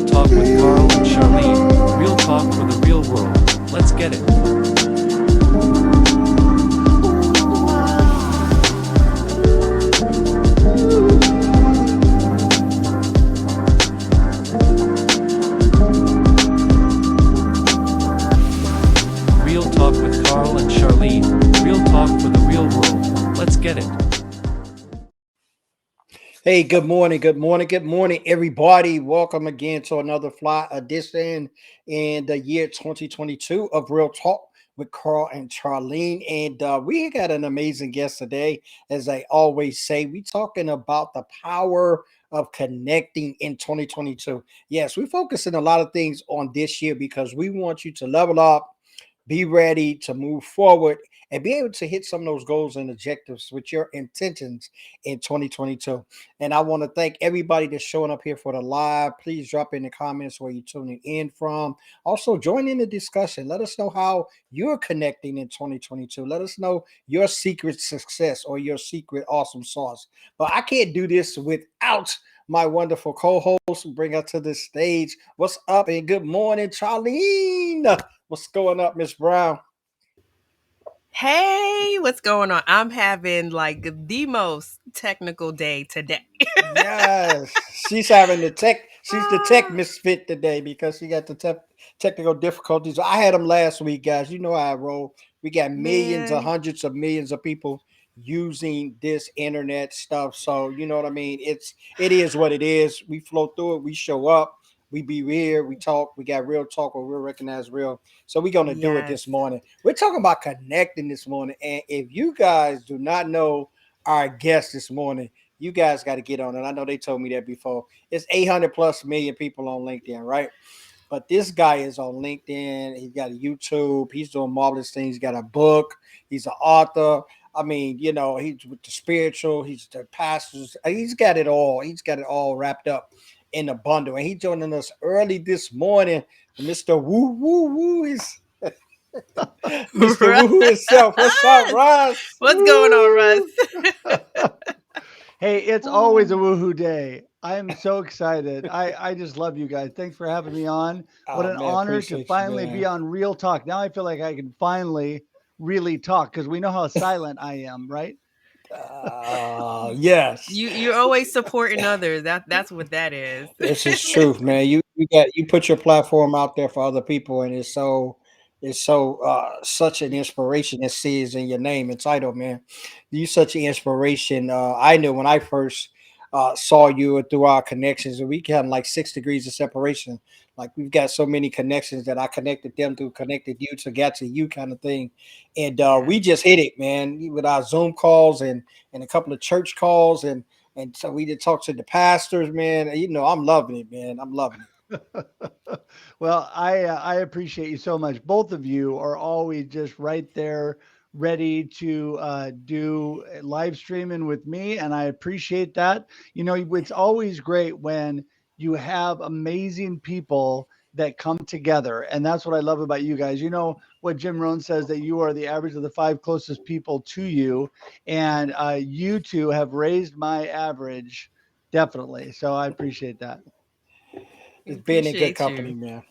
Talk with Carl and Charlene. Real talk for the real world. Let's get it. Real talk with Carl and Charlene. Real talk for the real world. Let's get it. Hey, good morning, good morning, good morning, everybody. Welcome again to another fly edition in the year 2022 of Real Talk with Carl and Charlene. And we got an amazing guest today. As I always say, we talking about the power of connecting in 2022. Yes, we're focusing a lot of things on this year because we want you to level up, be ready to move forward, and be able to hit some of those goals and objectives with your intentions in 2022. And I want to thank everybody that's showing up here for the live. Please drop in the comments where you're tuning in from. Also, join in the discussion. Let us know how you're connecting in 2022. Let us know your secret success or your secret awesome sauce. But I can't do this without my wonderful co-host. Bring her to the stage. What's up? And good morning, Charlene. What's going up, Miss Brown? Hey, what's going on? I'm having like the most technical day today. Yes, she's having the tech. She's the tech Ah, misfit today because she got the technical difficulties. I had them last week, guys. You know how I roll. We got millions or Man, hundreds of millions of people using this internet stuff. So you know what I mean. It is what it is. We flow through it. We show up. We be here. We talk. We got real talk or real recognize real. So we're gonna do it yes. this morning. We're talking about connecting this morning. And if you guys do not know our guest this morning, you guys got to get on it. I know they told me that before. It's 800 plus million people on LinkedIn, right? But this guy is on LinkedIn. He's got a YouTube. He's doing marvelous things. He's got a book. He's an author. I mean, he's with the spiritual. He's the pastors. He's got it all. He's got it all wrapped up in a bundle. And he's joining us early this morning. Mr. Woo Woo Woo is Mr. Woo Woo himself. What's up, Russ! Russ? What's going on, Russ? Woo! Hey, it's always a woohoo day. I am so excited. I just love you guys. Thanks for having me on. What Oh an man, honor to appreciate you, finally be man. on Real Talk. Now I feel like I can finally really talk because we know how silent I am, right? Yes. You're always supporting others. That's what that is. This is truth, man. You put your platform out there for other people, and it's so such an inspiration. It says in your name and title, man. You such an inspiration. I knew when I first saw you through our connections, and we had like 6 degrees of separation. Like we've got so many connections that I connected them to, connected you to get to you, kind of thing. And Yeah. we just hit it, man, with our Zoom calls and a couple of church calls and so we did talk to the pastors, man. I'm loving it, man. I'm loving it. Well, I appreciate you so much. Both of you are always just right there, ready to do live streaming with me, and I appreciate that. You know, it's always great when you have amazing people that come together, and that's what I love about you guys. You know what Jim Rohn says, that you are the average of the five closest people to you, and you two have raised my average definitely. So I appreciate that. We It's being in good appreciate you. company, man.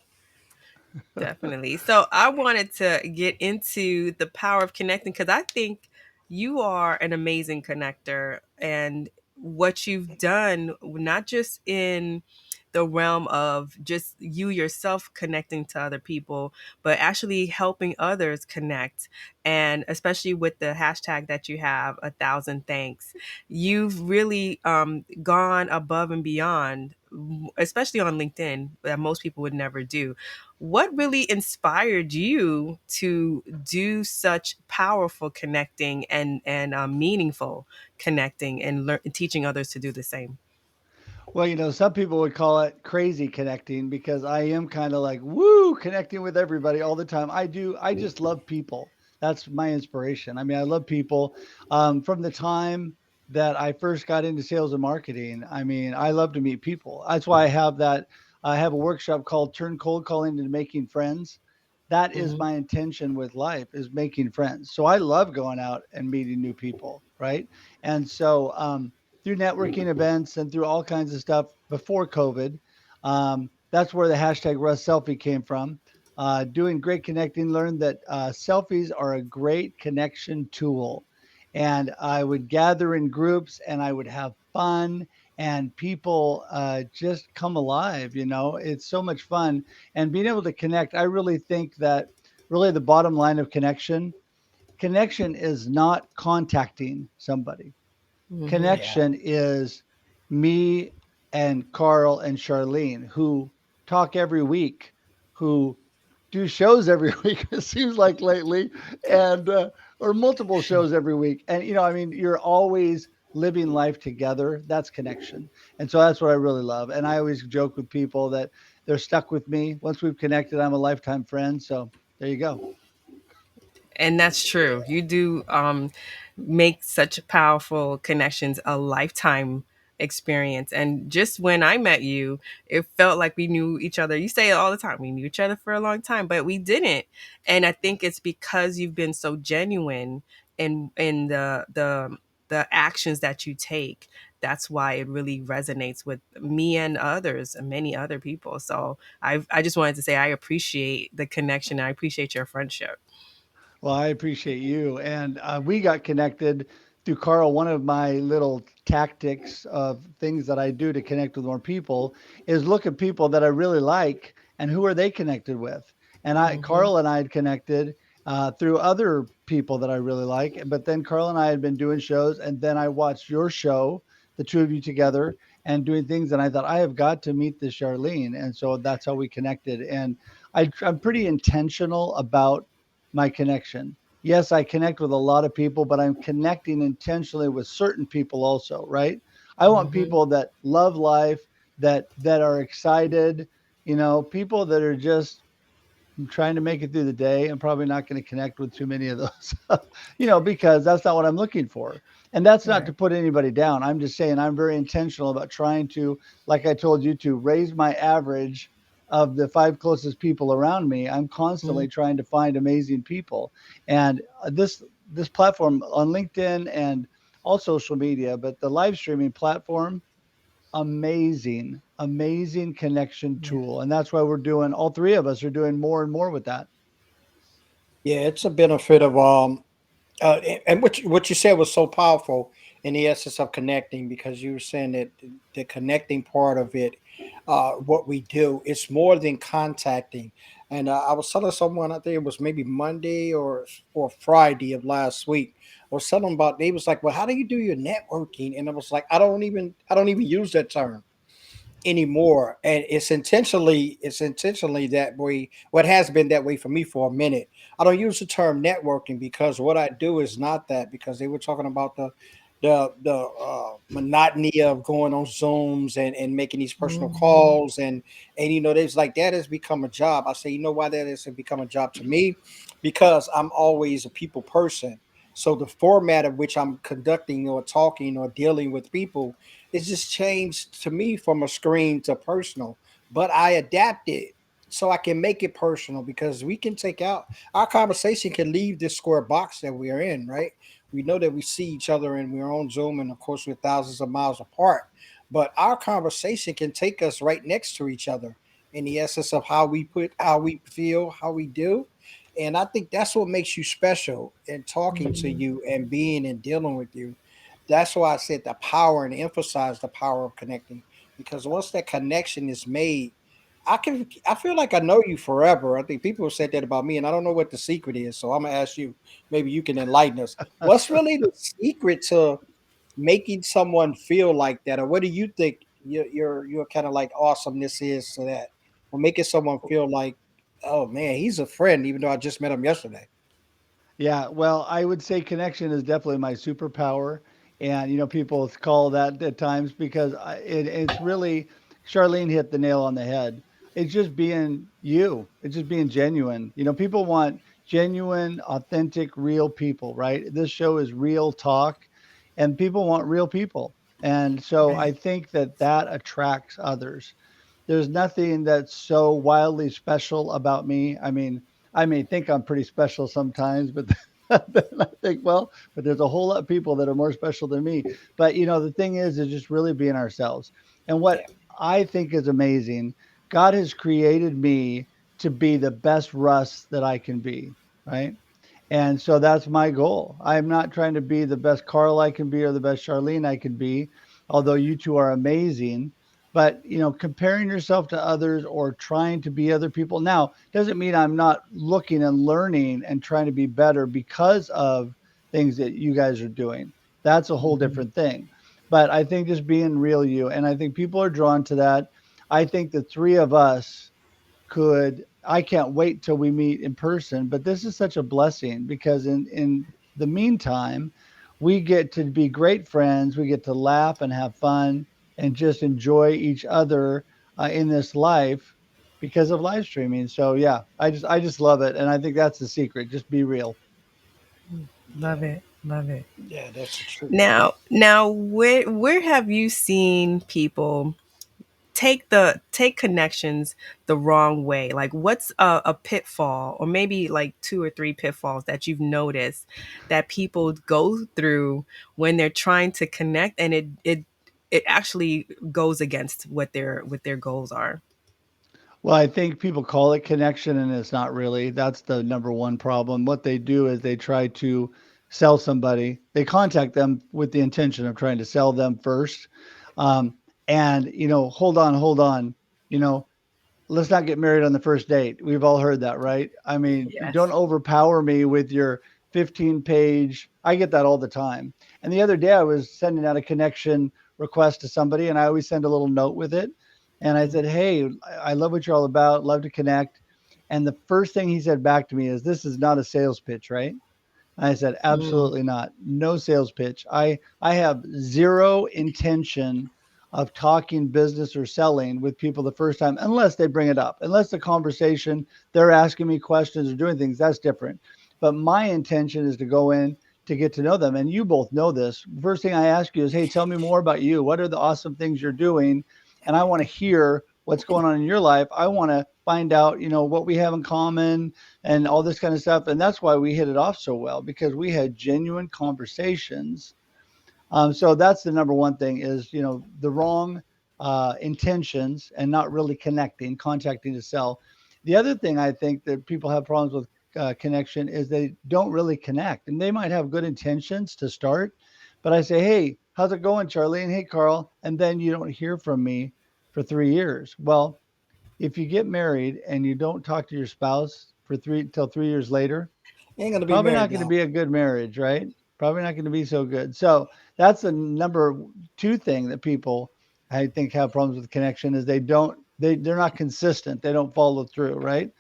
Definitely. So I wanted to get into the power of connecting because I think you are an amazing connector and what you've done, not just in the realm of just you yourself connecting to other people, but actually helping others connect. And especially with the hashtag that you have, 1,000 thanks, you've really gone above and beyond, especially on LinkedIn, that most people would never do. What really inspired you to do such powerful connecting and meaningful connecting and teaching others to do the same? Well, some people would call it crazy connecting because I am kind of like, woo, connecting with everybody all the time. I do. I just love people. That's my inspiration. I mean, I love people. From the time that I first got into sales and marketing, I mean, I love to meet people. That's why I have that. I have a workshop called Turn Cold Calling into Making Friends. That is Hmm. my intention with life, is making friends. So I love going out and meeting new people, right? And so, through networking events and through all kinds of stuff before COVID. that's where the hashtag Russ Selfie came from. Doing great connecting, learned that selfies are a great connection tool. And I would gather in groups and I would have fun, and people just come alive. It's so much fun. And being able to connect, I really think that really the bottom line of connection is not contacting somebody. Hmm. Yeah. Connection is me and Carl and Charlene, who talk every week, who do shows every week, it seems like lately, and or multiple shows every week. And I mean, you're always living life together. That's connection. And so that's what I really love. And I always joke with people that they're stuck with me. Once we've connected, I'm a lifetime friend. So there you go. And that's true. You do make such powerful connections, a lifetime experience. And just when I met you, it felt like we knew each other. You say it all the time. We knew each other for a long time, but we didn't. And I think it's because you've been so genuine in the actions that you take. That's why it really resonates with me and others and many other people. So I just wanted to say I appreciate the connection. I appreciate your friendship. Well, I appreciate you. And we got connected through Carl. One of my little tactics of things that I do to connect with more people is look at people that I really like and who are they connected with. And Hmm. Carl and I had connected through other people that I really like. But then Carl and I had been doing shows, and then I watched your show, the two of you together, and doing things. And I thought, I have got to meet this Charlene. And so that's how we connected. And I'm pretty intentional about my connection. Yes, I connect with a lot of people, but I'm connecting intentionally with certain people also, right? I want Hmm. people that love life, that are excited, people that are just trying to make it through the day. I'm probably not going to connect with too many of those, because that's not what I'm looking for. And that's not to Right. put anybody down. I'm just saying I'm very intentional about trying to, like I told you, to raise my average of the five closest people around me. I'm constantly trying to find amazing people. And this platform on LinkedIn and all social media, but the live streaming platform, amazing connection Yeah. tool. And that's why we're doing, all three of us are doing more and more with that. Yeah, it's a benefit of and what you said was so powerful in the essence of connecting, because you were saying that the connecting part of it, what we do, it's more than contacting. And I was telling someone, I think it was maybe Monday or Friday of last week. I was telling them about, they was like, "Well, how do you do your networking?" And I was like, I don't even use that term anymore. And it's intentionally that way. What has been that way for me for a minute. I don't use the term networking, because what I do is not that, because they were talking about the monotony of going on Zooms and making these personal Hmm. calls, and they was like, that has become a job. I say, you know why that has become a job to me? Because I'm always a people person. So the format of which I'm conducting or talking or dealing with people, it's just changed to me from a screen to personal. But I adapted so I can make it personal, because we can take out our conversation, can leave this square box that we are in, right? We know that we see each other and we're on Zoom, and of course we're thousands of miles apart. But our conversation can take us right next to each other in the essence of how we feel, how we do. And I think that's what makes you special in talking to Hmm. you and being and dealing with you. That's why I said the power and emphasize the power of connecting. Because once that connection is made, I feel like I know you forever. I think people have said that about me, and I don't know what the secret is. So I'm gonna ask you, maybe you can enlighten us. What's really the secret to making someone feel like that? Or what do you think your kind of like awesomeness is to that? Or making someone feel like, oh man, he's a friend, even though I just met him yesterday. Yeah, well, I would say connection is definitely my superpower, and people call that at times because it's really Charlene hit the nail on the head. It's just being you. It's just being genuine. People want genuine, authentic, real people, right? This show is real talk, and people want real people, and so I Right. think that attracts others. There's nothing that's so wildly special about me. I mean, I may think I'm pretty special sometimes, but then I think, well, but there's a whole lot of people that are more special than me. But the thing is just really being ourselves. And what Yeah. I think is amazing, God has created me to be the best Russ that I can be, right? And so that's my goal. I'm not trying to be the best Carl I can be or the best Charlene I can be, although you two are amazing. But comparing yourself to others or trying to be other people now doesn't mean I'm not looking and learning and trying to be better because of things that you guys are doing. That's a whole Mhm. different thing. But I think just being real you, and I think people are drawn to that. I think the three of us could I can't wait till we meet in person, but this is such a blessing because in the meantime, we get to be great friends, we get to laugh and have fun and just enjoy each other in this life because of live streaming. So yeah, I just love it, and I think that's the secret. Just be real. Love Yeah, it. Love it. yeah, that's the truth. Now, where have you seen people take connections the wrong way? Like, what's a pitfall, or maybe like two or three pitfalls that you've noticed that people go through when they're trying to connect, and it actually goes against what their goals are? Well, I think people call it connection and it's not really. That's the number one problem. What they do is they try to sell somebody. They contact them with the intention of trying to sell them first. Um, and, hold on, you know, let's not get married on the first date. We've all heard that, right? I mean, don't Yes. overpower me with your 15-page. I get that all the time. And the other day I was sending out a connection request to somebody and I always send a little note with it. And I said, "Hey, I love what you're all about. Love to connect." And the first thing he said back to me is, "This is not a sales pitch, right?" I said, Mm. absolutely not. No sales pitch. I have zero intention of talking business or selling with people the first time unless they bring it up. Unless the conversation, they're asking me questions or doing things, that's different. But my intention is to go in to get to know them. And you both know this. First thing I ask you is, hey, tell me more about you. What are the awesome things you're doing? And I want to hear what's going on in your life. I want to find out, what we have in common and all this kind of stuff. And that's why we hit it off so well because we had genuine conversations. So that's the number one thing is, the wrong intentions and not really connecting, contacting to sell. The other thing I think that people have problems with connection is they don't really connect and they might have good intentions to start. But I say, hey, how's it going, Charlene? Hey, Carl. And then you don't hear from me for 3 years. Well, if you get married and you don't talk to your spouse for 3 years later, Ain't gonna be probably married not going to long. be a good marriage, right? Probably not going to be so good. So that's the number two thing that people I think have problems with connection is they're not consistent. They don't follow through, right?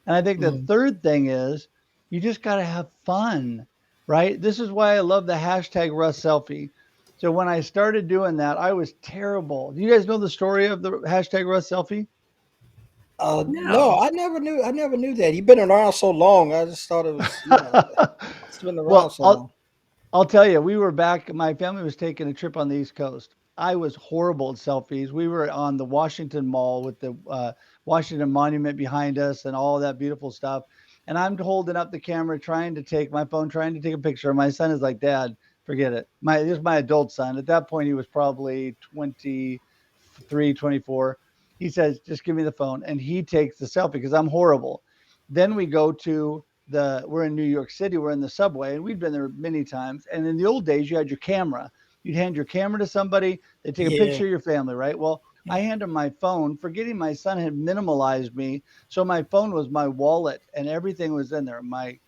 And I think the Mm. third thing is you just got to have fun, right? This is why I love the hashtag Russ selfie. So when I started doing that, I was terrible. Do you guys know the story of the hashtag Russ selfie? No, No. I never knew that. You've been around so long. I just thought it was, it's been around well, so I'll long. I'll tell you, we were back. My family was taking a trip on the East Coast. I was horrible at selfies. We were on the Washington Mall with the Washington Monument behind us and all that beautiful stuff. And I'm holding up the camera, trying to take my phone, trying to take a picture. My son is like, "Dad, forget it." This is my adult son. At that point, he was probably 23, 24. He says, "Just give me the phone," and he takes the selfie because I'm horrible. Then we go to we're in New York City, we're in the subway, and we've been there many times. And in the old days, you had your camera. You'd hand your camera to somebody, they take a Yeah. picture of your family, right? Well, I handed my phone, forgetting my son had minimalized me. So my phone was my wallet and everything was in there. My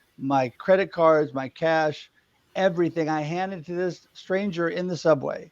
credit cards, my cash, everything. I handed to this stranger in the subway.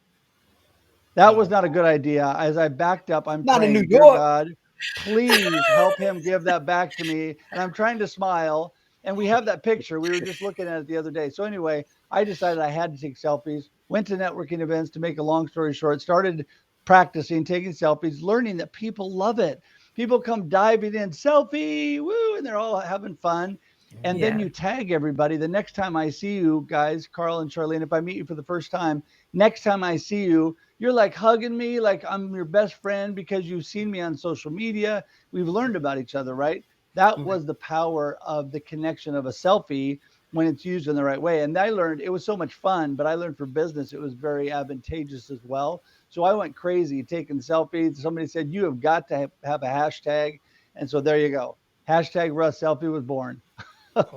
That was Wow. not a good idea. As I backed up, I'm Not in New praying, "Dear York. God, please help him give that back to me." And I'm trying to smile. And we have that picture. We were just looking at it the other day. So anyway, I decided I had to take selfies. Went to networking events to make a long story short. Started practicing taking selfies, learning that people love it. People come diving in, selfie, woo, and they're all having fun. And then Yeah. you tag everybody. The next time I see you guys, Carl and Charlene, if I meet you for the first time, next time I see you, you're like hugging me like I'm your best friend because you've seen me on social media. We've learned about each other, right? That Mm. was the power of the connection of a selfie when it's used in the right way. And I learned it was so much fun, but I learned for business it was very advantageous as well. So I went crazy taking selfies. Somebody said, you have got to have a hashtag. And so there you go. Hashtag Russ Selfie was born.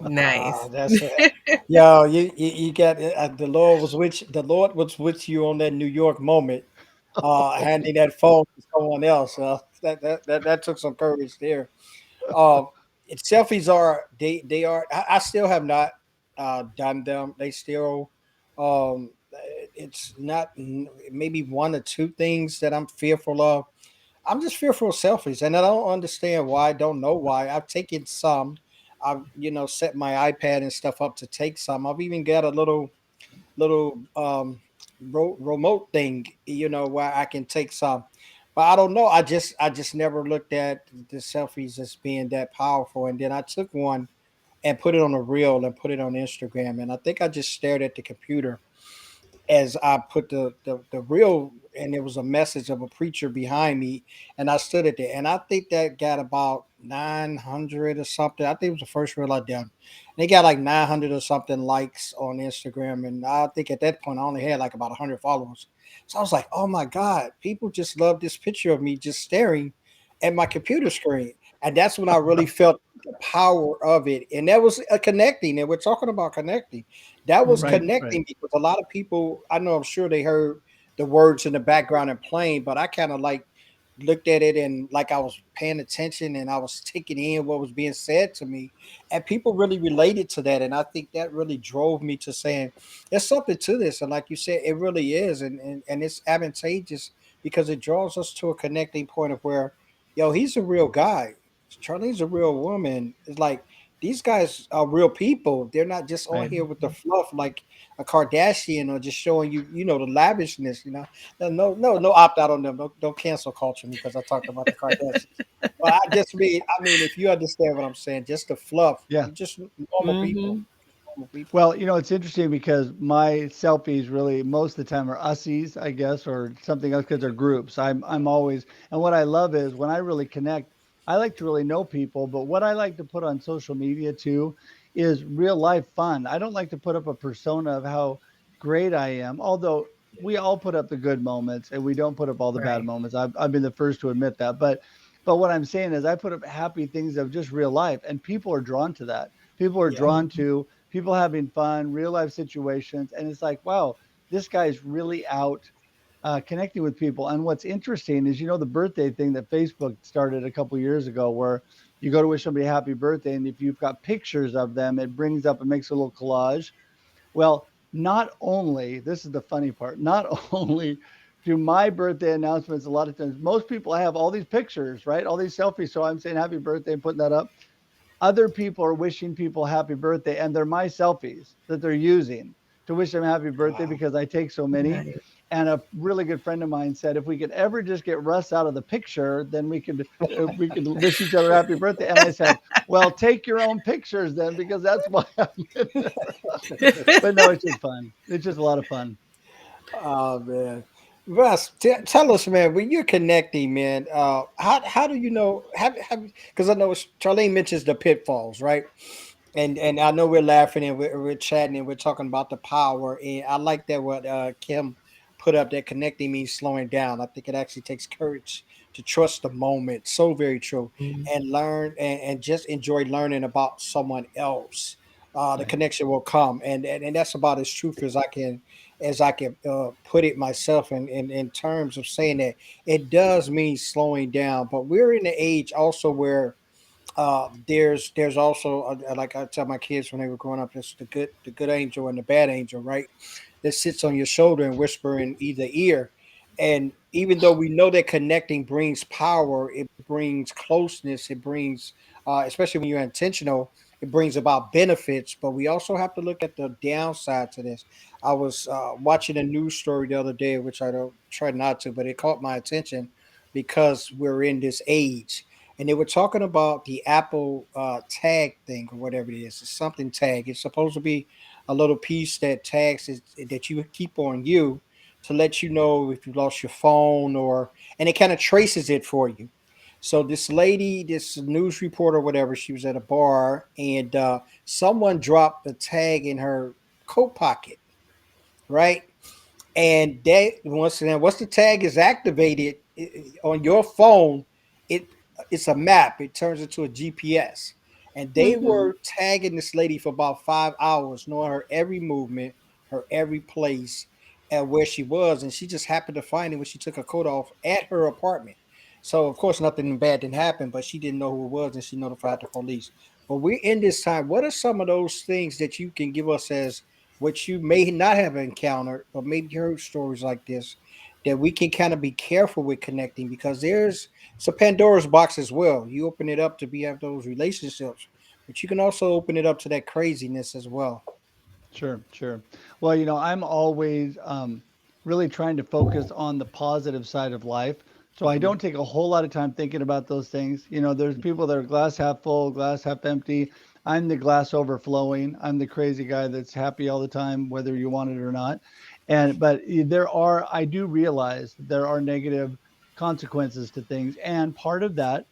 Nice. That's yo, you got the Lord was with the Lord was with you on that New York moment, handing that phone to someone else. That took some courage there. Um, Selfies are they are. I still have not done them. They still it's not maybe one or two things that I'm fearful of. I'm just fearful of selfies, and I don't understand why. I don't know why. I've taken some. I've set my iPad and stuff up to take some. I've even got a little remote thing, where I can take some. But I don't know. I just never looked at the selfies as being that powerful. And then I took one and put it on a reel and put it on Instagram. And I think I just stared at the computer as I put the real, and there was a message of a preacher behind me, and I stood at there, and I think that got about 900 or something. I think it was the first reel I done. And they got like 900 or something likes on Instagram, and I think at that point I only had like about 100 followers. So I was like, oh my god, people just love this picture of me just staring at my computer screen, and that's when I really felt the power of it, and that was a connecting. And we're talking about connecting, that was Right, Mhm. right, connecting because a lot of people, I know, I'm sure they heard the words in the background and playing, but I kind of like looked at it and like I was paying attention and I was taking in what was being said to me. And people really related to that. And I think that really drove me to saying there's something to this. And like you said, it really is. And it's advantageous because it draws us to a connecting point of where, yo, he's a real guy. Charlene's a real woman. It's like these guys are real people. They're not just on right. here with the fluff like a Kardashian or just showing you, the lavishness. No opt out on them. Don't cancel culture me because I talked about the Kardashians. But I mean, if you understand what I'm saying, just the fluff. Yeah. You just normal people. Mhm. Normal people. Well, it's interesting because my selfies really most of the time are ussies, I guess, or something else because they're groups. I'm always, and what I love is when I really connect, I like to really know people, but what I like to put on social media too is real life fun. I don't like to put up a persona of how great I am, although we all put up the good moments and we don't put up all the bad Right. moments. I've been the first to admit that. But what I'm saying is I put up happy things of just real life and people are drawn to that. People are Yeah. drawn Mhm. to people having fun, real life situations. And it's like, wow, this guy's really out connecting with people. And what's interesting is, the birthday thing that Facebook started a couple years ago, where you go to wish somebody a happy birthday. And if you've got pictures of them, it brings up, it makes a little collage. Well, not only, this is the funny part, not only do my birthday announcements, a lot of times, most people have all these pictures, right? All these selfies. So I'm saying happy birthday and putting that up. Other people are wishing people happy birthday, and they're my selfies that they're using to wish them happy birthday Wow. because I take so many. Nice. And a really good friend of mine said, if we could ever just get Russ out of the picture, then we could wish each other happy birthday. And I said, well, take your own pictures then, because that's why I'm in there. But no, it's just fun. It's just a lot of fun. Oh man, Russ, tell us, man, when you're connecting, man. How do you know? Have because I know Charlene mentions the pitfalls, right? And I know we're laughing and we're chatting and we're talking about the power. And I like that what Kim put up, that connecting means slowing down. I think it actually takes courage to trust the moment. So very true, Mhm. and learn and just enjoy learning about someone else. The Right. connection will come, and that's about as truth as I can put it myself in terms of saying that it does mean slowing down. But we're in the age also where there's also like I tell my kids when they were growing up, it's the good angel and the bad angel, right? That sits on your shoulder and whisper in either ear. And even though we know that connecting brings power, it brings closeness, it brings especially when you're intentional, it brings about benefits. But we also have to look at the downside to this. I was watching a news story the other day, which I don't try not to, but it caught my attention because we're in this age, and they were talking about the Apple tag thing or whatever it is. It's something tag. It's supposed to be a little piece that tags that you keep on you to let you know if you lost your phone, or and it kind of traces it for you. So this lady, this news reporter, whatever, she was at a bar and someone dropped the tag in her coat pocket, right? and they once the tag is activated on your phone, it it's a map. It turns into a GPS, and they Mm-hmm. were tagging this lady for about 5 hours, knowing her every movement, her every place, and where she was. And she just happened to find it when she took her coat off at her apartment. So of course nothing bad didn't happen, but she didn't know who it was, and she notified the police. But we're in this time. What are some of those things that you can give us as which you may not have encountered, but maybe heard stories like this, that we can kind of be careful with connecting because there's it's a Pandora's box as well. You open it up to be have those relationships, but you can also open it up to that craziness as well. Sure, sure. Well, I'm always really trying to focus on the positive side of life. So I Hmm. don't take a whole lot of time thinking about those things. There's people that are glass half full, glass half empty. I'm the glass overflowing. I'm the crazy guy that's happy all the time, whether you want it or not. I do realize that there are negative consequences to things. And part of that,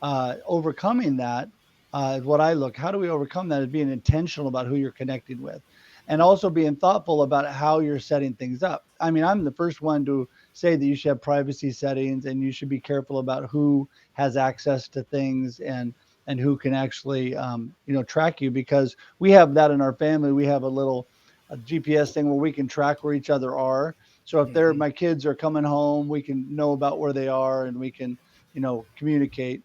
overcoming that, is what I look. How do we overcome that? Is being intentional about who you're connecting with and also being thoughtful about how you're setting things up. I mean, I'm the first one to say that you should have privacy settings and you should be careful about who has access to things and who can actually track you because we have that in our family. We have a GPS thing where we can track where each other are. So if Hmm. my kids are coming home, we can know about where they are and we can communicate.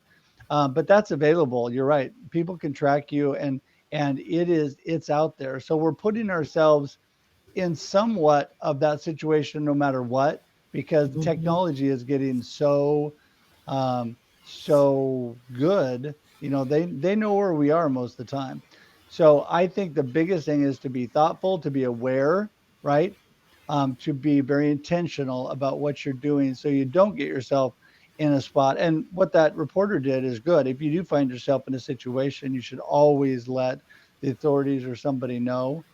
But that's available. You're right. People can track you and it's out there. So we're putting ourselves in somewhat of that situation no matter what, because the Mm-hmm. technology is getting so good. They know where we are most of the time. So I think the biggest thing is to be thoughtful, to be aware, right? To be very intentional about what you're doing so you don't get yourself in a spot. And what that reporter did is good. If you do find yourself in a situation, you should always let the authorities or somebody know,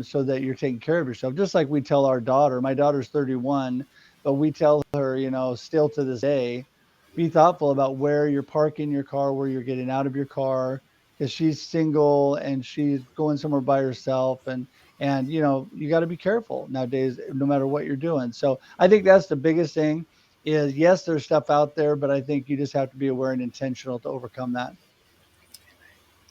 so that you're taking care of yourself. Just like we tell our daughter, my daughter's 31, but we tell her, still to this day, be thoughtful about where you're parking your car, where you're getting out of your car, because she's single and she's going somewhere by herself. And you got to be careful nowadays, no matter what you're doing. So I think that's the biggest thing is yes, there's stuff out there, but I think you just have to be aware and intentional to overcome that.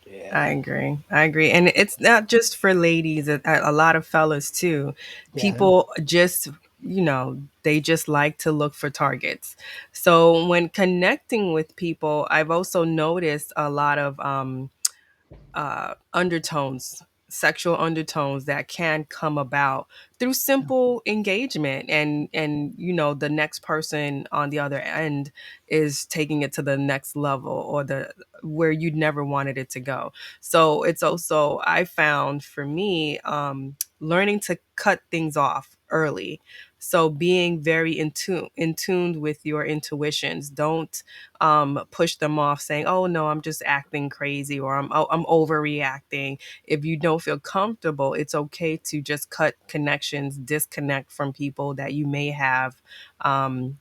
Yeah, I agree. I agree. And it's not just for ladies, a lot of fellas too. yeah. Yeah. People just, they just like to look for targets. So when connecting with people, I've also noticed a lot of undertones, sexual undertones that can come about through simple engagement, and the next person on the other end is taking it to the next level or the where you'd never wanted it to go. So it's also, I found for me, learning to cut things off early. So being very in tuned with your intuitions. Don't push them off saying, "Oh no, I'm just acting crazy," or I'm overreacting. If you don't feel comfortable, it's okay to just cut connections, disconnect from people that you may have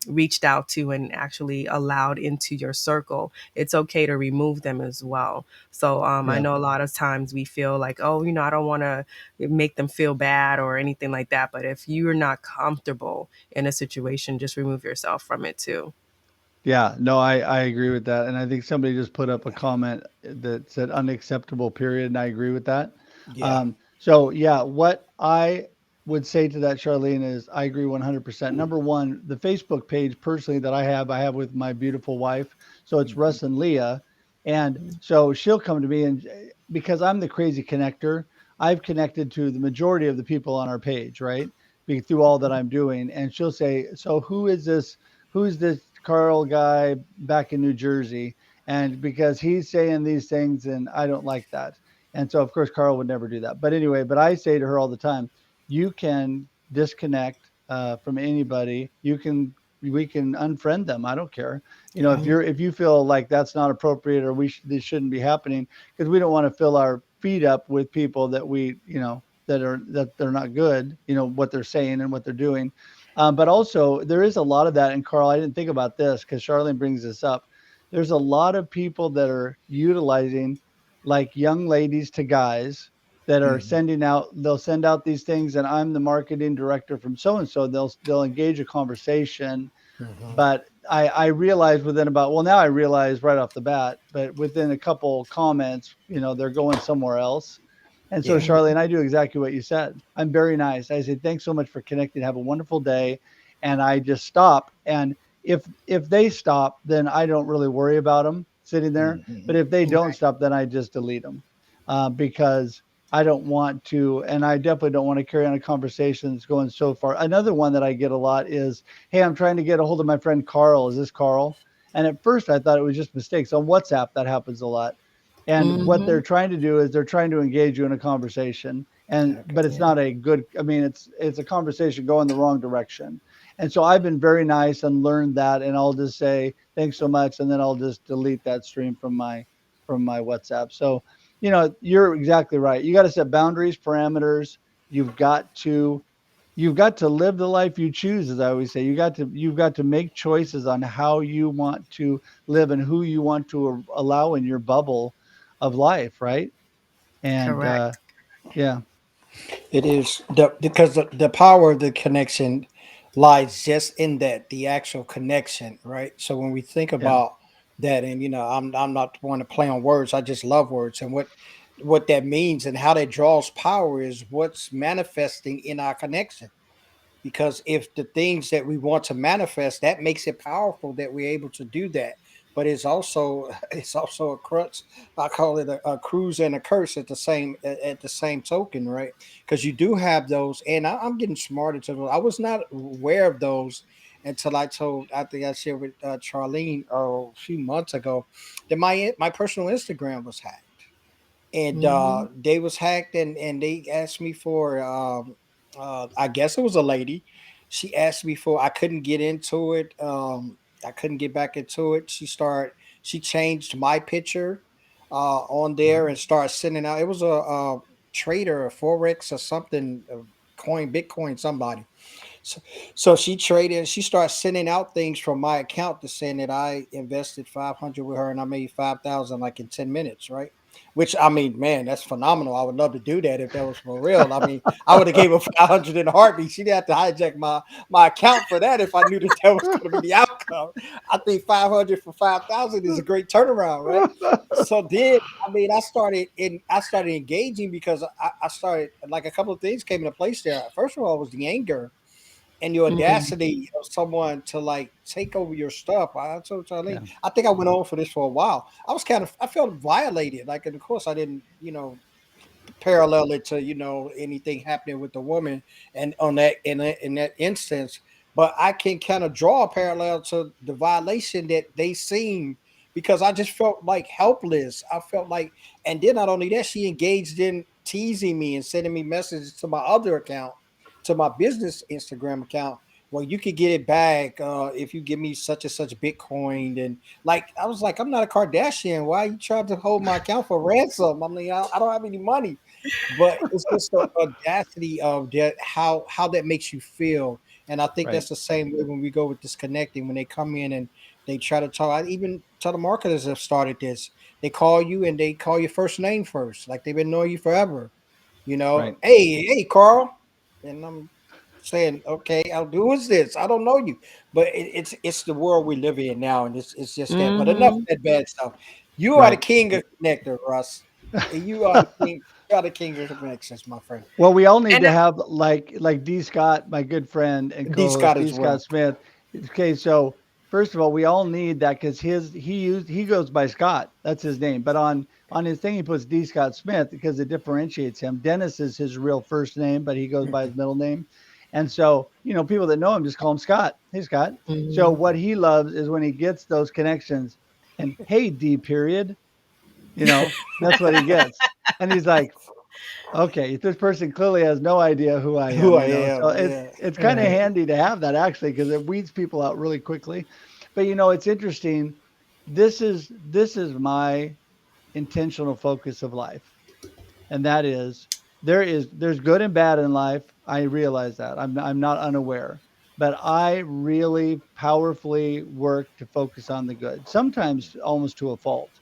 reached out to and actually allowed into your circle. It's okay to remove them as well. So I Yeah. know a lot of times we feel like, oh, I don't want to make them feel bad or anything like that. But if you're not comfortable in a situation, just remove yourself from it too. Yeah, no, I agree with that. And I think somebody just put up a comment that said unacceptable period, and I agree with that. Yeah. So yeah, what I would say to that, Charlene, is I agree 100%. Number one, the Facebook page personally that I have with my beautiful wife. So it's Hmm. Russ and Leah. And so she'll come to me and because I'm the crazy connector, I've connected to the majority of the people on our page, right? Through all that I'm doing. And she'll say, so who's this Carl guy back in New Jersey? And because he's saying these things and I don't like that. And so, of course, Carl would never do that. But anyway, but I say to her all the time, you can disconnect from anybody. We can unfriend them. I don't care. Yeah. If you feel like that's not appropriate or this shouldn't be happening, because we don't want to fill our feet up with people that that they're not good, what they're saying and what they're doing. But also, there is a lot of that. And Carl, I didn't think about this because Charlene brings this up. There's a lot of people that are utilizing like young ladies to guys that are Mhm. sending out, they'll send out these things, and I'm the marketing director from so and so. They'll engage a conversation, Mhm. but I realized within about, well, now I realize right off the bat, but within a couple comments, they're going somewhere else. And so, Yeah. Charlene, I do exactly what you said. I'm very nice. I say, thanks so much for connecting. Have a wonderful day. And I just stop. And if they stop, then I don't really worry about them sitting there. But Mhm. if they don't Right. stop, then I just delete them, because I don't want to, and I definitely don't want to carry on a conversation that's going so far. Another one that I get a lot is, hey, I'm trying to get a hold of my friend Carl. Is this Carl? And at first I thought it was just mistakes. On WhatsApp, that happens a lot. And what Mm-hmm. they're trying to do is they're trying to engage you in a conversation. And Okay. but it's Yeah. not a good, I mean, it's a conversation going the wrong direction. And so I've been very nice and learned that, and I'll just say thanks so much, and then I'll just delete that stream from my WhatsApp. So, you're exactly right. You got to set boundaries, parameters. You've got to you've got to live the life you choose, as I always say. You've got to make choices on how you want to live and who you want to allow in your bubble of life, right? And Correct. yeah, It is because the power of the connection lies just in that the actual connection, right? So when we think yeah, about that, and I'm not one to play on words. I just love words, and what that means and how that draws power is what's manifesting in our connection, because if the things that we want to manifest, that makes it powerful that we're able to do that. But it's also it's also a crutch. I call it a cruise and a curse at the same token, right? Because you do have those, and I'm getting smarter to those. I was not aware of those until I think I shared with Charlene a few months ago that my personal Instagram was hacked, and Mm-hmm. they was hacked, and they asked me for I guess it was a lady. She asked me for, I couldn't get into it. I couldn't get back into it. She changed my picture on there wow, and started sending out. It was a trader, a forex or something, coin, Bitcoin, somebody. So, so she traded. She started sending out things from my account to saying that I invested 500 with her and I made 5,000 like in 10 minutes, right? Which, I mean, man, that's phenomenal. I would love to do that if that was for real. I mean, I would have gave her 500 in a heartbeat. She'd have to hijack my account for that if I knew that that was going to be the outcome. I think 500 for 5,000 is a great turnaround, right? So then, I mean, I started engaging because I started, like, a couple of things came into place there. First of all, was the anger and the Mm-hmm. audacity of someone to like take over your stuff. I told Charlene, yeah, I think I went on for this for a while. I felt violated. Like, and of course, I didn't, parallel it to anything happening with the woman and on that in that instance, but I can kind of draw a parallel to the violation that they seen, because I just felt like helpless. I felt like, and then not only that, she engaged in teasing me and sending me messages to my other account, to my business Instagram account. Well, you could get it back if you give me such and such Bitcoin. And like, I was like, I'm not a Kardashian. Why you trying to hold my account for ransom? I mean, I don't have any money. But it's just the audacity of that, how that makes you feel. And I think right, that's the same way when we go with disconnecting, when they come in and they try to talk. Even telemarketers have started this. They call you and they call your first name first, like they've been knowing you forever. right, Hey, Carl. And I'm saying, okay, who is this? I don't know you. But it's the world we live in now, and it's just that. But enough of Mm-hmm. that bad stuff. You are the right. king of connector, Russ. And you are the king. You are the king of connections, my friend. Well, we all need And to have like D Scott, my good friend and D co-host Scott D as Scott well. Smith. Okay, so first of all, we all need that because he goes by Scott. That's his name. But on his thing he puts D Scott Smith because it differentiates him. Dennis is his real first name, but he goes by Mhm. his middle name. And so, people that know him just call him Scott. Hey Scott. So mm-hmm. what he loves is when he gets those connections and hey D period, that's what he gets. And he's like, okay, this person clearly has no idea who I Who am, I So am, it's yeah. it's kind of Right. handy to have that actually because it weeds people out really quickly. But it's interesting. This is my intentional focus of life, and that is there's good and bad in life. I realize that. I'm not unaware, but I really powerfully work to focus on the good. Sometimes almost to a fault.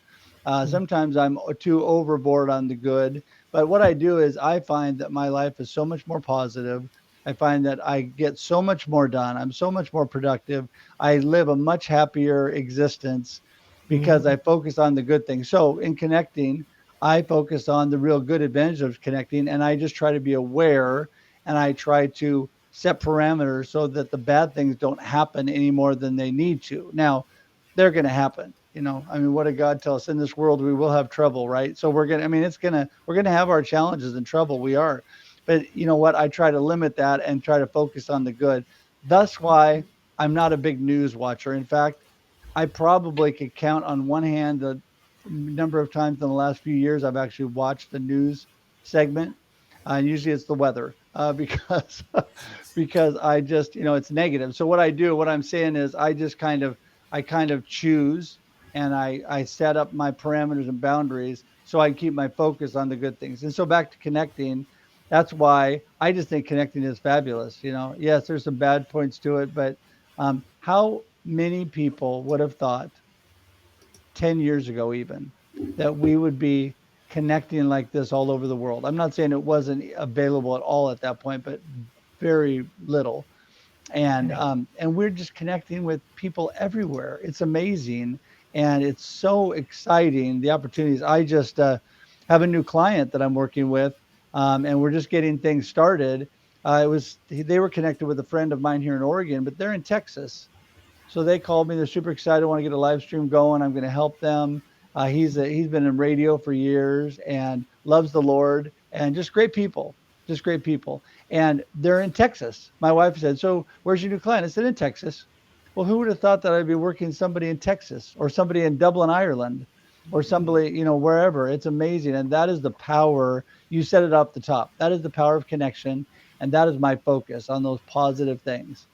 Sometimes I'm too overboard on the good. But what I do is I find that my life is so much more positive. I find that I get so much more done. I'm so much more productive. I live a much happier existence because I Mhm. focus on the good things. So in connecting, I focus on the real good advantage of connecting, and I just try to be aware, and I try to set parameters so that the bad things don't happen any more than they need to. Now, they're going to happen. I mean, what did God tell us? In this world, we will have trouble, right? So I mean, we're going to have our challenges and trouble. We are. But you know what? I try to limit that and try to focus on the good. That's why I'm not a big news watcher. In fact, I probably could count on one hand the number of times in the last few years I've actually watched the news segment. Usually it's the weather because because I just it's negative. So what I'm saying is I kind of choose and I set up my parameters and boundaries so I can keep my focus on the good things. And so back to connecting, that's why I just think connecting is fabulous. Yes, there's some bad points to it, but how many people would have thought 10 years ago, even, that we would be connecting like this all over the world? I'm not saying it wasn't available at all at that point, but very little. And we're just connecting with people everywhere. It's amazing, and it's so exciting, the opportunities. I just have a new client that I'm working with, and we're just getting things started. They were connected with a friend of mine here in Oregon, but they're in Texas. So they called me. They're super excited. Want to get a live stream going. I'm going to help them. He's been in radio for years and loves the Lord, and just great people, just great people. And they're in Texas. My wife said, "So where's your new client?" I said, "In Texas." Well, who would have thought that I'd be working somebody in Texas or somebody in Dublin, Ireland, or somebody wherever? It's amazing, and that is the power. You set it up the top. That is the power of connection, and that is my focus on those positive things.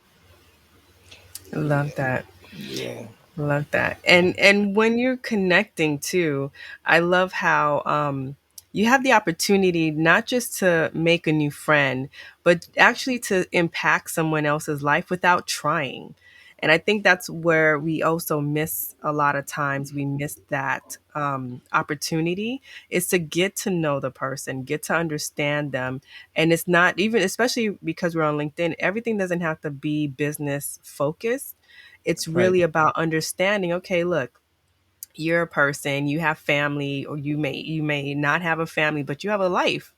Love that. Yeah. Love that. And when you're connecting too, I love how you have the opportunity not just to make a new friend, but actually to impact someone else's life without trying. And I think that's where we also miss a lot of times. We miss that opportunity is to get to know the person, get to understand them. And it's not even, especially because we're on LinkedIn, everything doesn't have to be business focused. It's Right. really about understanding, okay, look, you're a person, you have family, or you may not have a family, but you have a life.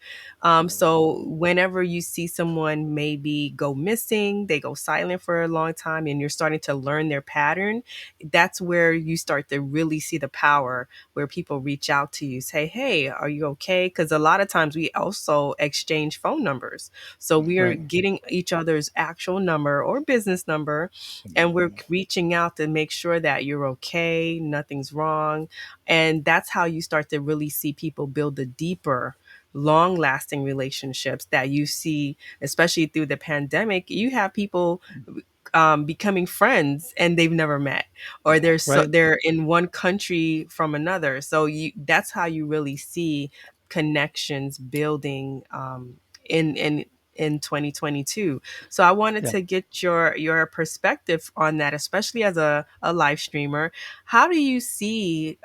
So whenever you see someone maybe go missing, they go silent for a long time, and you're starting to learn their pattern, that's where you start to really see the power, where people reach out to you, say, hey, are you okay? Because a lot of times we also exchange phone numbers, so we are Right. getting each other's actual number or business number, and we're reaching out to make sure that you're okay, nothing's wrong. And that's how you start to really see people build the deeper, long lasting relationships that you see, especially through the pandemic. You have people becoming friends and they've never met, or Right. they're in one country from another. So that's how you really see connections building in 2022. So I wanted Yeah. to get your perspective on that, especially as a live streamer. How do you see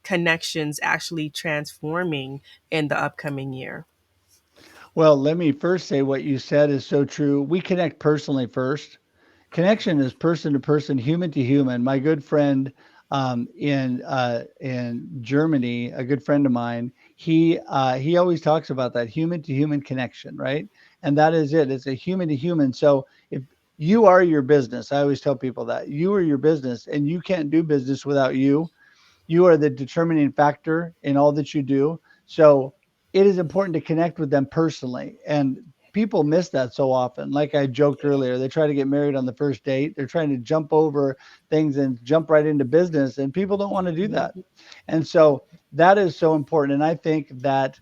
connections actually transforming in the upcoming year? Well, let me first say what you said is so true. We connect personally first. Connection is person to person, human to human. My good friend in Germany, a good friend of mine, he always talks about that human to human connection, right? And that is it. It's a human to human. So if you are your business, I always tell people that you are your business, and you can't do business without you. You are the determining factor in all that you do. So it is important to connect with them personally. And people miss that so often. Like I joked earlier, they try to get married on the first date. They're trying to jump over things and jump right into business. And people don't want to do that. And so that is so important. And I think that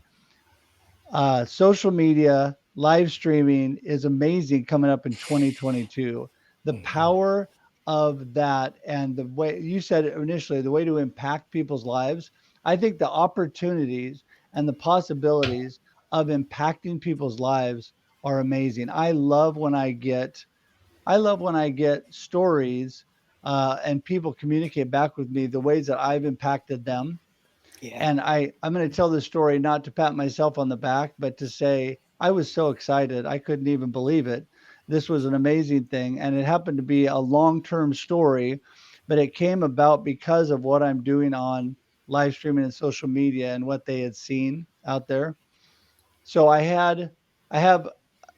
social media, live streaming is amazing coming up in 2022. The power of that, and the way you said it initially, the way to impact people's lives, I think the opportunities and the possibilities of impacting people's lives are amazing. I love when I get stories and people communicate back with me the ways that I've impacted them, Yeah. And I'm going to tell this story not to pat myself on the back, but to say I was so excited. I couldn't even believe it. This was an amazing thing. And it happened to be a long term story, but it came about because of what I'm doing on live streaming and social media and what they had seen out there. So I have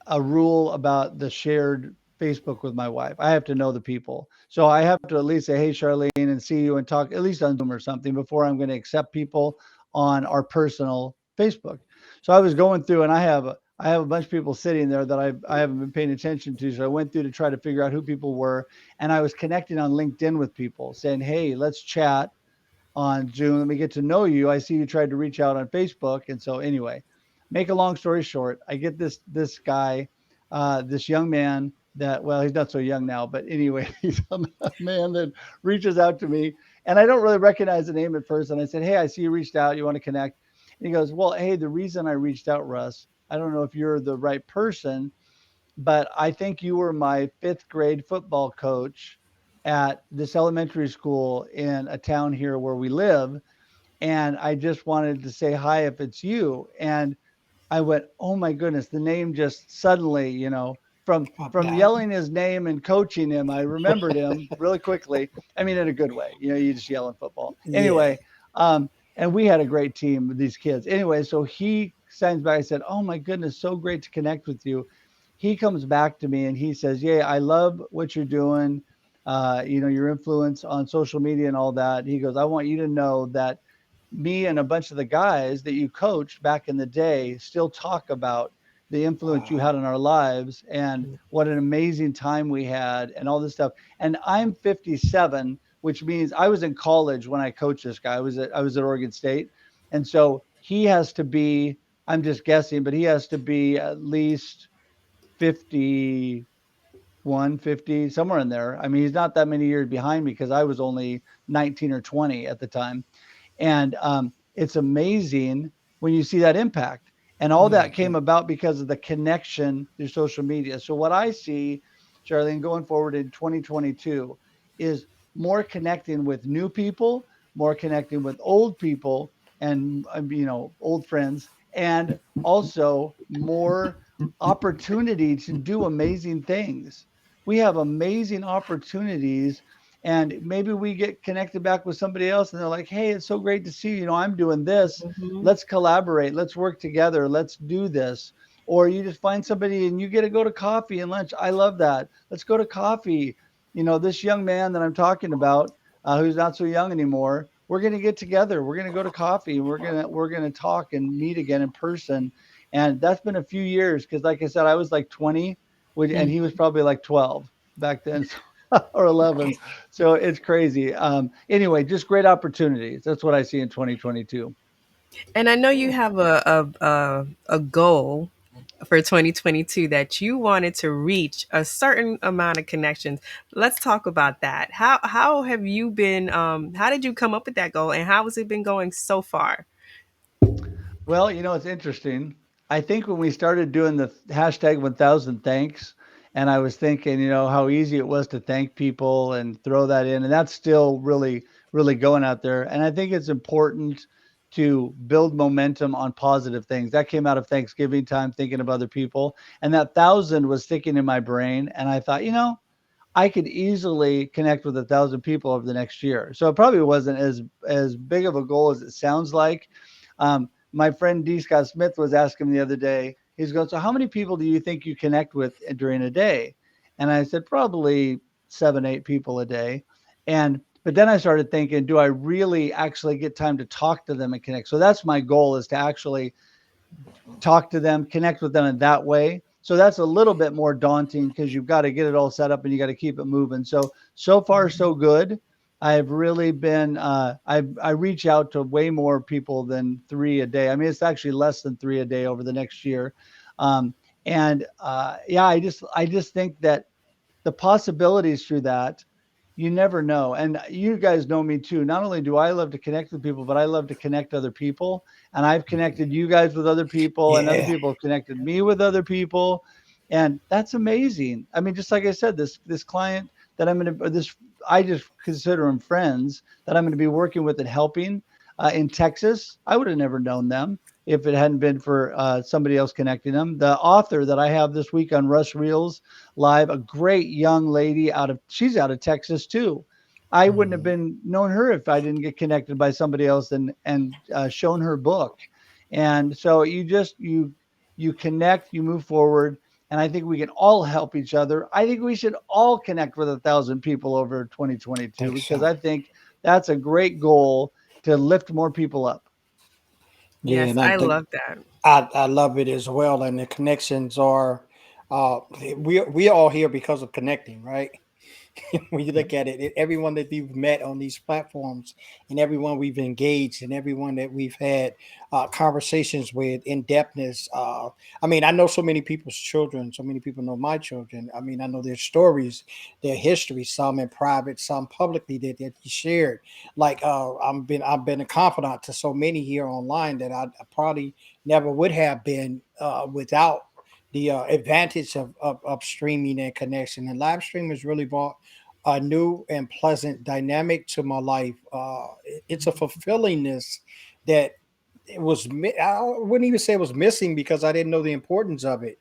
a rule about the shared Facebook with my wife. I have to know the people. So I have to at least say, hey, Charlene, and see you and talk at least on Zoom or something before I'm going to accept people on our personal Facebook. So I was going through and I have a bunch of people sitting there that I haven't been paying attention to. So I went through to try to figure out who people were. And I was connecting on LinkedIn with people saying, hey, let's chat on Zoom. Let me get to know you. I see you tried to reach out on Facebook. And so anyway, make a long story short, I get this guy, this young man that, well, he's not so young now, but anyway, he's a man that reaches out to me, and I don't really recognize the name at first. And I said, hey, I see you reached out. You want to connect? And he goes, well, hey, the reason I reached out, Russ, I don't know if you're the right person, but I think you were my fifth grade football coach at this elementary school in a town here where we live. And I just wanted to say hi if it's you. And I went, oh my goodness, the name just suddenly, Popped from out. yelling his name and coaching him, I remembered him really quickly. I mean, in a good way. You just yell in football. Yeah. Anyway, and we had a great team with these kids. Anyway, so he signs back. I said, oh my goodness, so great to connect with you. He comes back to me and he says, yeah, I love what you're doing. Your influence on social media and all that. He goes, I want you to know that me and a bunch of the guys that you coached back in the day still talk about the influence you Wow. had on our lives and what an amazing time we had and all this stuff. And I'm 57, which means I was in college when I coached this guy. I was at Oregon State. And so he has to be, I'm just guessing, but he has to be at least 51, 50, somewhere in there. I mean, he's not that many years behind me because I was only 19 or 20 at the time. And it's amazing when you see that impact. And all that Hmm. came about because of the connection through social media. So, what I see, Charlene, going forward in 2022 is more connecting with new people, more connecting with old people and, old friends, and also more opportunity to do amazing things. We have amazing opportunities, and maybe we get connected back with somebody else and they're like, hey, it's so great to see you. I'm doing this. Mm-hmm. Let's collaborate. Let's work together. Let's do this. Or you just find somebody and you get to go to coffee and lunch. I love that. Let's go to coffee. This young man that I'm talking about, who's not so young anymore, we're going to get together. We're going to go to coffee. We're going to talk and meet again in person. And that's been a few years because, like I said, I was like 20, and he was probably like 12 back then. Or 11. Okay. So it's crazy. Anyway, just great opportunities. That's what I see in 2022. And I know you Cool. have a goal for 2022 that you wanted to reach a certain amount of connections. Let's talk about that. How have you been? How did you come up with that goal, and how has it been going so far? Well, it's interesting. I think when we started doing the hashtag 1000 thanks, and I was thinking, how easy it was to thank people and throw that in. And that's still really, really going out there. And I think it's important to build momentum on positive things. That came out of Thanksgiving time, thinking of other people. And that thousand was sticking in my brain. And I thought, I could easily connect with 1,000 people over the next year. So it probably wasn't as big of a goal as it sounds like. My friend D. Scott Smith was asking me the other day. He's going, so how many people do you think you connect with during a day? And I said probably 7, 8 people a day. But then I started thinking, do I really actually get time to talk to them and connect? So that's my goal, is to actually talk to them, connect with them in that way. So that's a little bit more daunting because you've got to get it all set up and you got to keep it moving. So far, so good. I've really been, I reach out to way more people than 3 a day. I mean, it's actually less than 3 a day over the next year. Yeah, I just think that the possibilities through that, you never know. And you guys know me too. Not only do I love to connect with people, but I love to connect other people. And I've connected you guys with other people, and other Yeah. people have connected me with other people. And that's amazing. I mean, just like I said, this client that I'm going to, this, I just consider them friends that I'm going to be working with and helping. in Texas. I would have never known them if it hadn't been for somebody else connecting them. The author that I have this week on Russ Reels Live, a great young lady she's out of Texas too. I wouldn't have Mhm. been known her if I didn't get connected by somebody else and shown her book. And so you connect, you move forward, and I think we can all help each other. I think we should all connect with 1,000 people over 2022 Think because so. I think that's a great goal to lift more people up. Yeah, Yes, and I I think love that. I love it as well. And the connections are, uh, we all here because of connecting, right? When you Yep. look at it, everyone that we've met on these platforms and everyone we've engaged and everyone that we've had conversations with in depthness. I mean, I know so many people's children, so many people know my children. I mean, I know their stories, their history, some in private, some publicly that he shared. Like I've been a confidant to so many here online that I probably never would have been without the advantage of streaming and connection. And live stream has really brought a new and pleasant dynamic to my life. It's a fulfillingness that I wouldn't even say it was missing because I didn't know the importance of it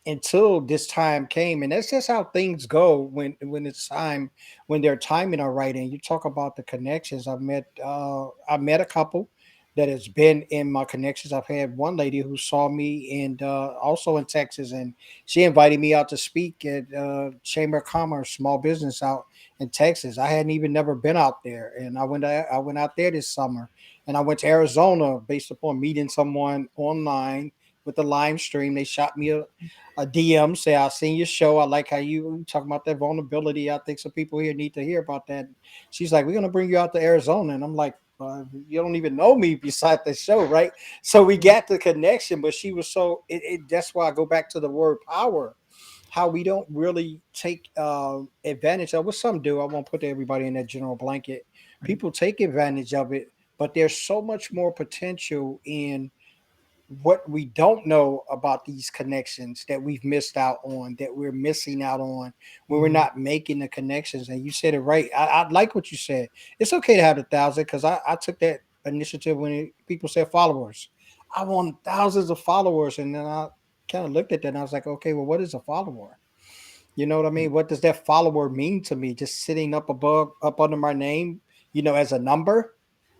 until this time came. And that's just how things go when it's time, when their timing are right. And you talk about the connections. I met a couple that has been in my connections. I've had one lady who saw me and also in Texas, and she invited me out to speak at Chamber of Commerce small business out in Texas. I hadn't even never been out there, and I went out there this summer, and I went to Arizona based upon meeting someone online with the live stream. They shot me a DM, say, "I seen your show. I like how you talking about that vulnerability. I think some people here need to hear about that." She's like, "We're gonna bring you out to Arizona," and I'm like, "You don't even know me beside the show, right?" So we got the connection, but she was so. That's why I go back to the word power. How we don't really take advantage of what some do. I won't put everybody in that general blanket. Right. People take advantage of it, but there's so much more potential in what we don't know about these connections that we've missed out on, that we're missing out on when we're Mhm. not making the connections. And you said it right. I like what you said. It's okay to have 1,000 because I took that initiative when people said followers. I want thousands of followers. And then I kind of looked at that and I was like, okay, well, what is a follower? You know what I Right. mean? What does that follower mean to me? Just sitting up above, up under my name, as a number?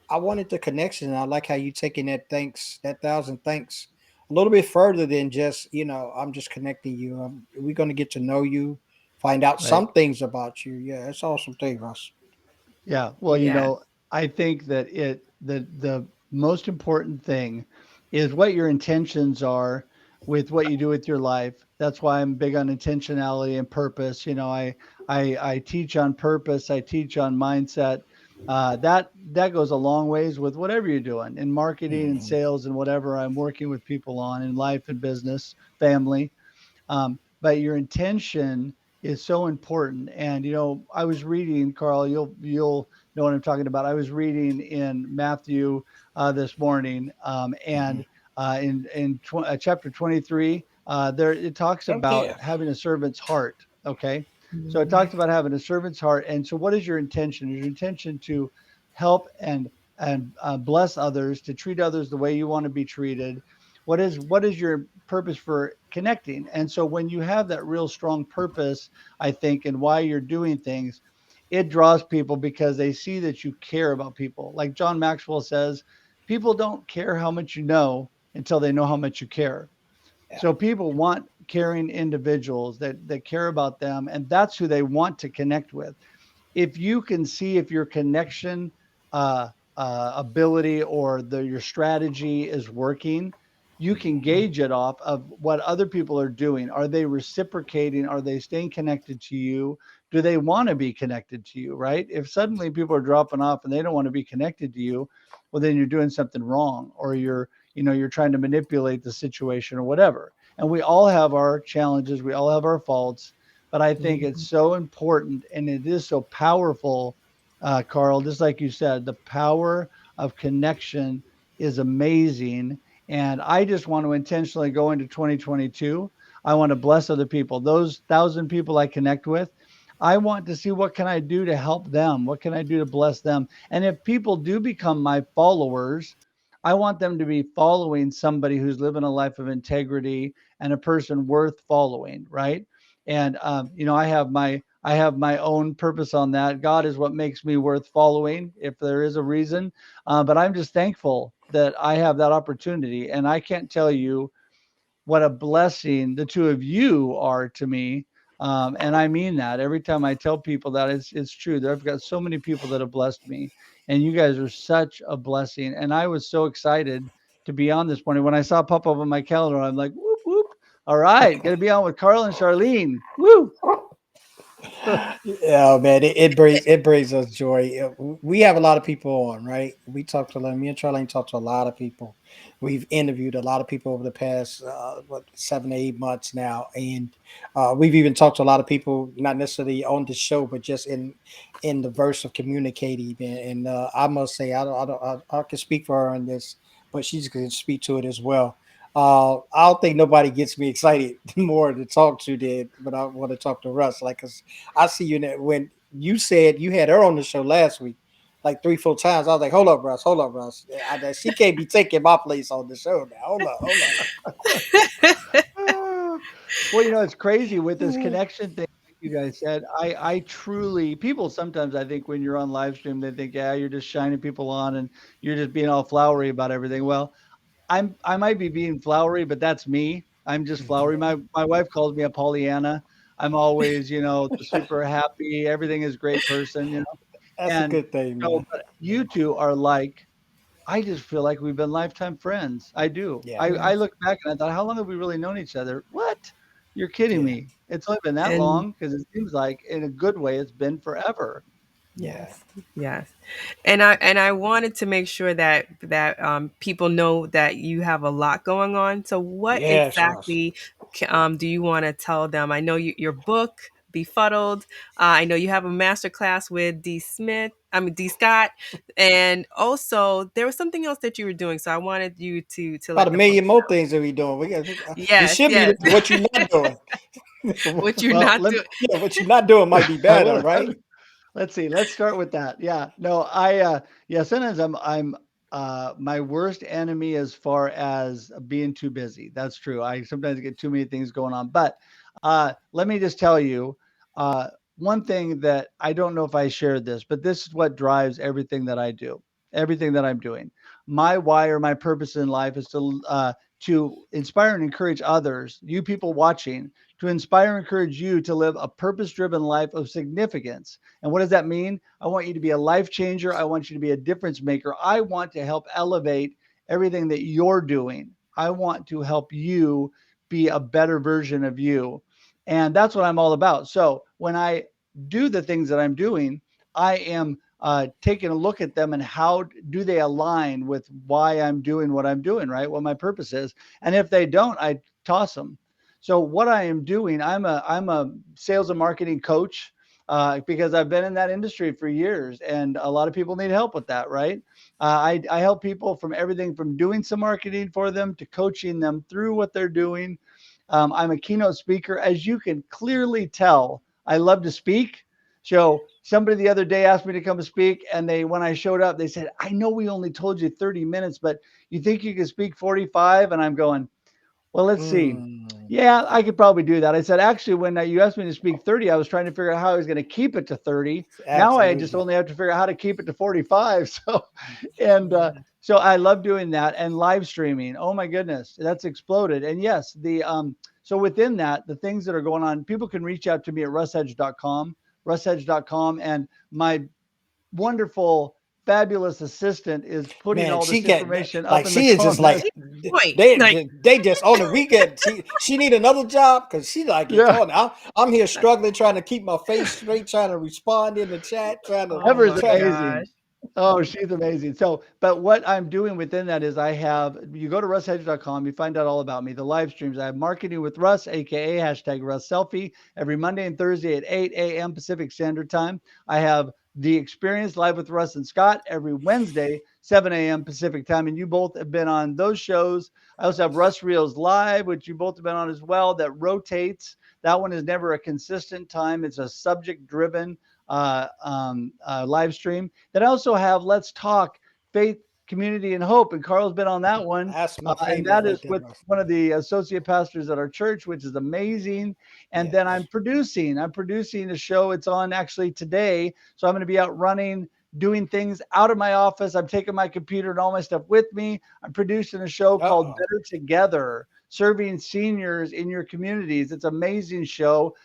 I wanted the connection. I like how you taking that thanks, that 1,000 thanks, a little bit further than just, I'm just connecting you. We're going to get to know you, find out Right. some things about you. Yeah, it's awesome thing, Russ. Yeah. Well, Yeah. I think that the most important thing is what your intentions are with what you do with your life. That's why I'm big on intentionality and purpose. I teach on purpose. I teach on mindset. That goes a long ways with whatever you're doing in marketing and Mhm. sales and whatever I'm working with people on in life and business, family. But your intention is so important. And I was reading, Carl. You'll know what I'm talking about. I was reading in Matthew this morning, Mhm. and in chapter 23, there it talks Oh about yeah. having a servant's heart. Okay, so it Mhm. talks about having a servant's heart. And so, what is your intention? Is your intention to help and bless others, to treat others the way you want to be treated? What is your purpose for connecting? And so when you have that real strong purpose, I think, and why you're doing things, it draws people because they see that you care about people. Like John Maxwell says, people don't care how much you know until they know how much you care. Yeah. So people want caring individuals that care about them, and that's who they want to connect with. If you can see if your connection uh, ability or your strategy is working, you can gauge it off of what other people are doing. Are they reciprocating? Are they staying connected to you? Do they want to be connected to you? Right? If suddenly people are dropping off and they don't want to be connected to you, well, then you're doing something wrong, or you're trying to manipulate the situation or whatever. And we all have our challenges. We all have our faults, but I think it's Mhm. so important and it is so powerful, Carl. Just like you said, the power of connection is amazing. And I just want to intentionally go into 2022. I want to bless other people. Those 1,000 people I connect with, I want to see what can I do to help them? What can I do to bless them? And if people do become my followers, I want them to be following somebody who's living a life of integrity and a person worth following, right? And I have my own purpose on that. God is what makes me worth following, if there is a reason. But I'm just thankful that I have that opportunity, and I can't tell you what a blessing the two of you are to me. And I mean that every time I tell people that it's true. I've got so many people that have blessed me, and you guys are such a blessing. And I was so excited to be on this morning when I saw it pop up on my calendar. I'm like, whoop whoop! All right, gonna be on with Carl and Charlene. Woo! Yeah, man, it brings us joy. We have a lot of people on, right? We talk to me and Charlene talk to a lot of people. We've interviewed a lot of people over the past 7 to 8 months now, and we've even talked to a lot of people, not necessarily on the show, but just in the verse of communicating. And I must say, I can speak for her on this, but she's going to speak to it as well. I don't think nobody gets me excited more to talk to did, but I want to talk to Russ. Like, 'cause I see you when you said you had her on the show last week, like 3, 4 times. I was like, hold up, Russ. She can't be taking my place on the show now. Hold Well, it's crazy with this up. connection thing, like you guys said. I truly, people sometimes, I think when you're on live stream, they think, yeah, you're just shining people on and you're just being all flowery about everything. Well, I might be being flowery, but that's me. I'm just flowery. My wife calls me a Pollyanna. I'm always, the super happy, everything is great person. That's a And good thing, so, man. but you two are like, I just feel like we've been lifetime friends. I do. Yeah, I Yes. look back and I thought, how long have we really known each other? What? You're kidding yeah, me. It's only been that And long, because it seems like in a good way it's been forever. yeah, yes, yes. And I wanted to make sure that people know that you have a lot going on. So what yes, Russ. exactly do you want to tell them? I know your book, Befuddled. I know you have a master class with D. Scott, and also there was something else that you were doing. So I wanted you to About let a the million folks more things that we doing. It Yes, should be yes. what you're not doing. What you're Well, not doing. What you're not doing might be better, well, right? let's see. Let's start with that. Yeah. No, yeah, sometimes I'm my worst enemy as far as being too busy. That's true. I sometimes get too many things going on. But let me just tell you, uh one thing that I don't know if I shared this, but this is what drives everything that I do, everything that I'm doing. My why or my purpose in life is to inspire and encourage others, you people watching, to inspire and encourage you to live a purpose driven life of significance. And what does that mean? I want you to be a life changer. I want you to be a difference maker. I want to help elevate everything that you're doing. I want to help you be a better version of you. And that's what I'm all about. So when I do the things that I'm doing, I am taking a look at them and how do they align with why I'm doing what I'm doing, right? What my purpose is. And if they don't, I toss them. So what I am doing, I'm a sales and marketing coach, because I've been in that industry for years, and a lot of people need help with that, right? I help people from everything from doing some marketing for them to coaching them through what they're doing. I'm a keynote speaker, as you can clearly tell. I love to speak. So somebody the other day asked me to come speak, and when I showed up, they said, "I know we only told you 30 minutes, but you think you can speak 45?" And I'm going, well, let's see. Mm, Yeah, I could probably do that. I said, actually, when you asked me to speak 30, I was trying to figure out how I was going to keep it to 30. Now I just absolutely. only have to figure out how to keep it to 45. So I love doing that, and live streaming. Oh my goodness, that's exploded. And yes, so within that, the things that are going on, people can reach out to me at russhedge.com, and my wonderful, fabulous assistant is putting Man, all she this get information up like in the she is just comments. like Point. Like they just on the weekend. She need another job because she like it's Yeah. on. I'm here struggling trying to keep my face straight, trying to respond in the chat, oh Ever is my trying to gosh. amazing. Oh, she's amazing. So, but what I'm doing within that is you go to russhedge.com, you find out all about me, the live streams. I have Marketing with Russ, AKA hashtag Russ Selfie, every Monday and Thursday at 8 a.m. Pacific Standard Time. I have The Experience Live with Russ and Scott every Wednesday, 7 a.m. Pacific time. And you both have been on those shows. I also have Russ Reels Live, which you both have been on as well, that rotates. That one is never a consistent time. It's a subject driven live stream. Then I also have Let's Talk Faith, Community, and Hope. And Carl's been on that one. That's my And favorite that right is there, with Russ. one of the associate pastors at our church, which is amazing. And then Yes. I'm producing a show. It's on actually today. So I'm going to be out running, doing things out of my office. I'm taking my computer and all my stuff with me. I'm producing a show called Uh-oh. Better Together, serving seniors in your communities. It's an amazing show.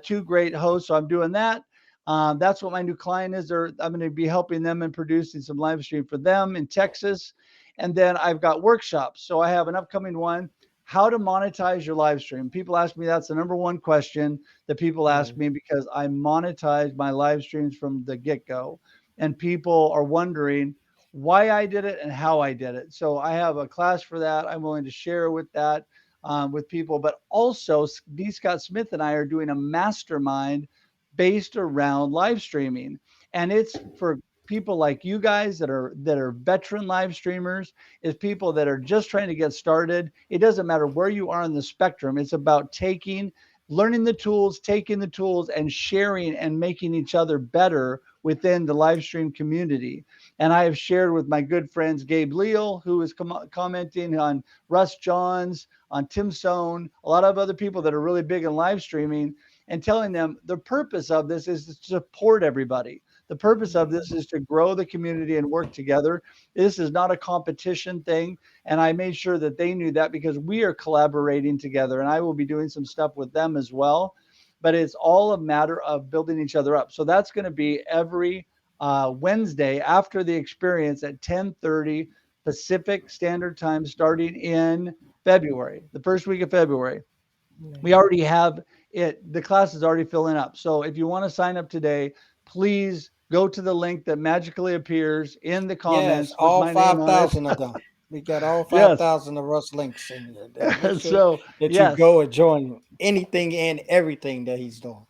Two great hosts. So I'm doing that. That's what my new client is. I'm going to be helping them and producing some live stream for them in Texas. And then I've got workshops. So I have an upcoming one, how to monetize your live stream. People ask me, that's the number one question that people ask Mhm. me, because I monetize my live streams from the get go. And people are wondering why I did it and how I did it. So I have a class for that. I'm willing to share with that with people. But also, D. Scott Smith and I are doing a mastermind based around live streaming. And it's for people like you guys that are veteran live streamers, is people that are just trying to get started. It doesn't matter where you are on the spectrum. It's about learning the tools, taking the tools and sharing and making each other better within the live stream community. And I have shared with my good friends Gabe Leal, who is commenting on Russ Johns, on Tim Sohn, a lot of other people that are really big in live streaming, and telling them the purpose of this is to support everybody. The purpose of this is to grow the community and work together. This is not a competition thing. And I made sure that they knew that, because we are collaborating together and I will be doing some stuff with them as well. But it's all a matter of building each other up. So that's going to be every Wednesday after the experience at 10:30 Pacific Standard Time, starting in February, the first week of February. We Nice. already have it. The class is already filling up. So if you want to sign up today, please go to the link that magically appears in the Yes, comments with all my name on it. 5,000 of them. We got all Yes. 5,000 of Russ links in there. Make sure So, that you yes. go and join anything and everything that he's doing.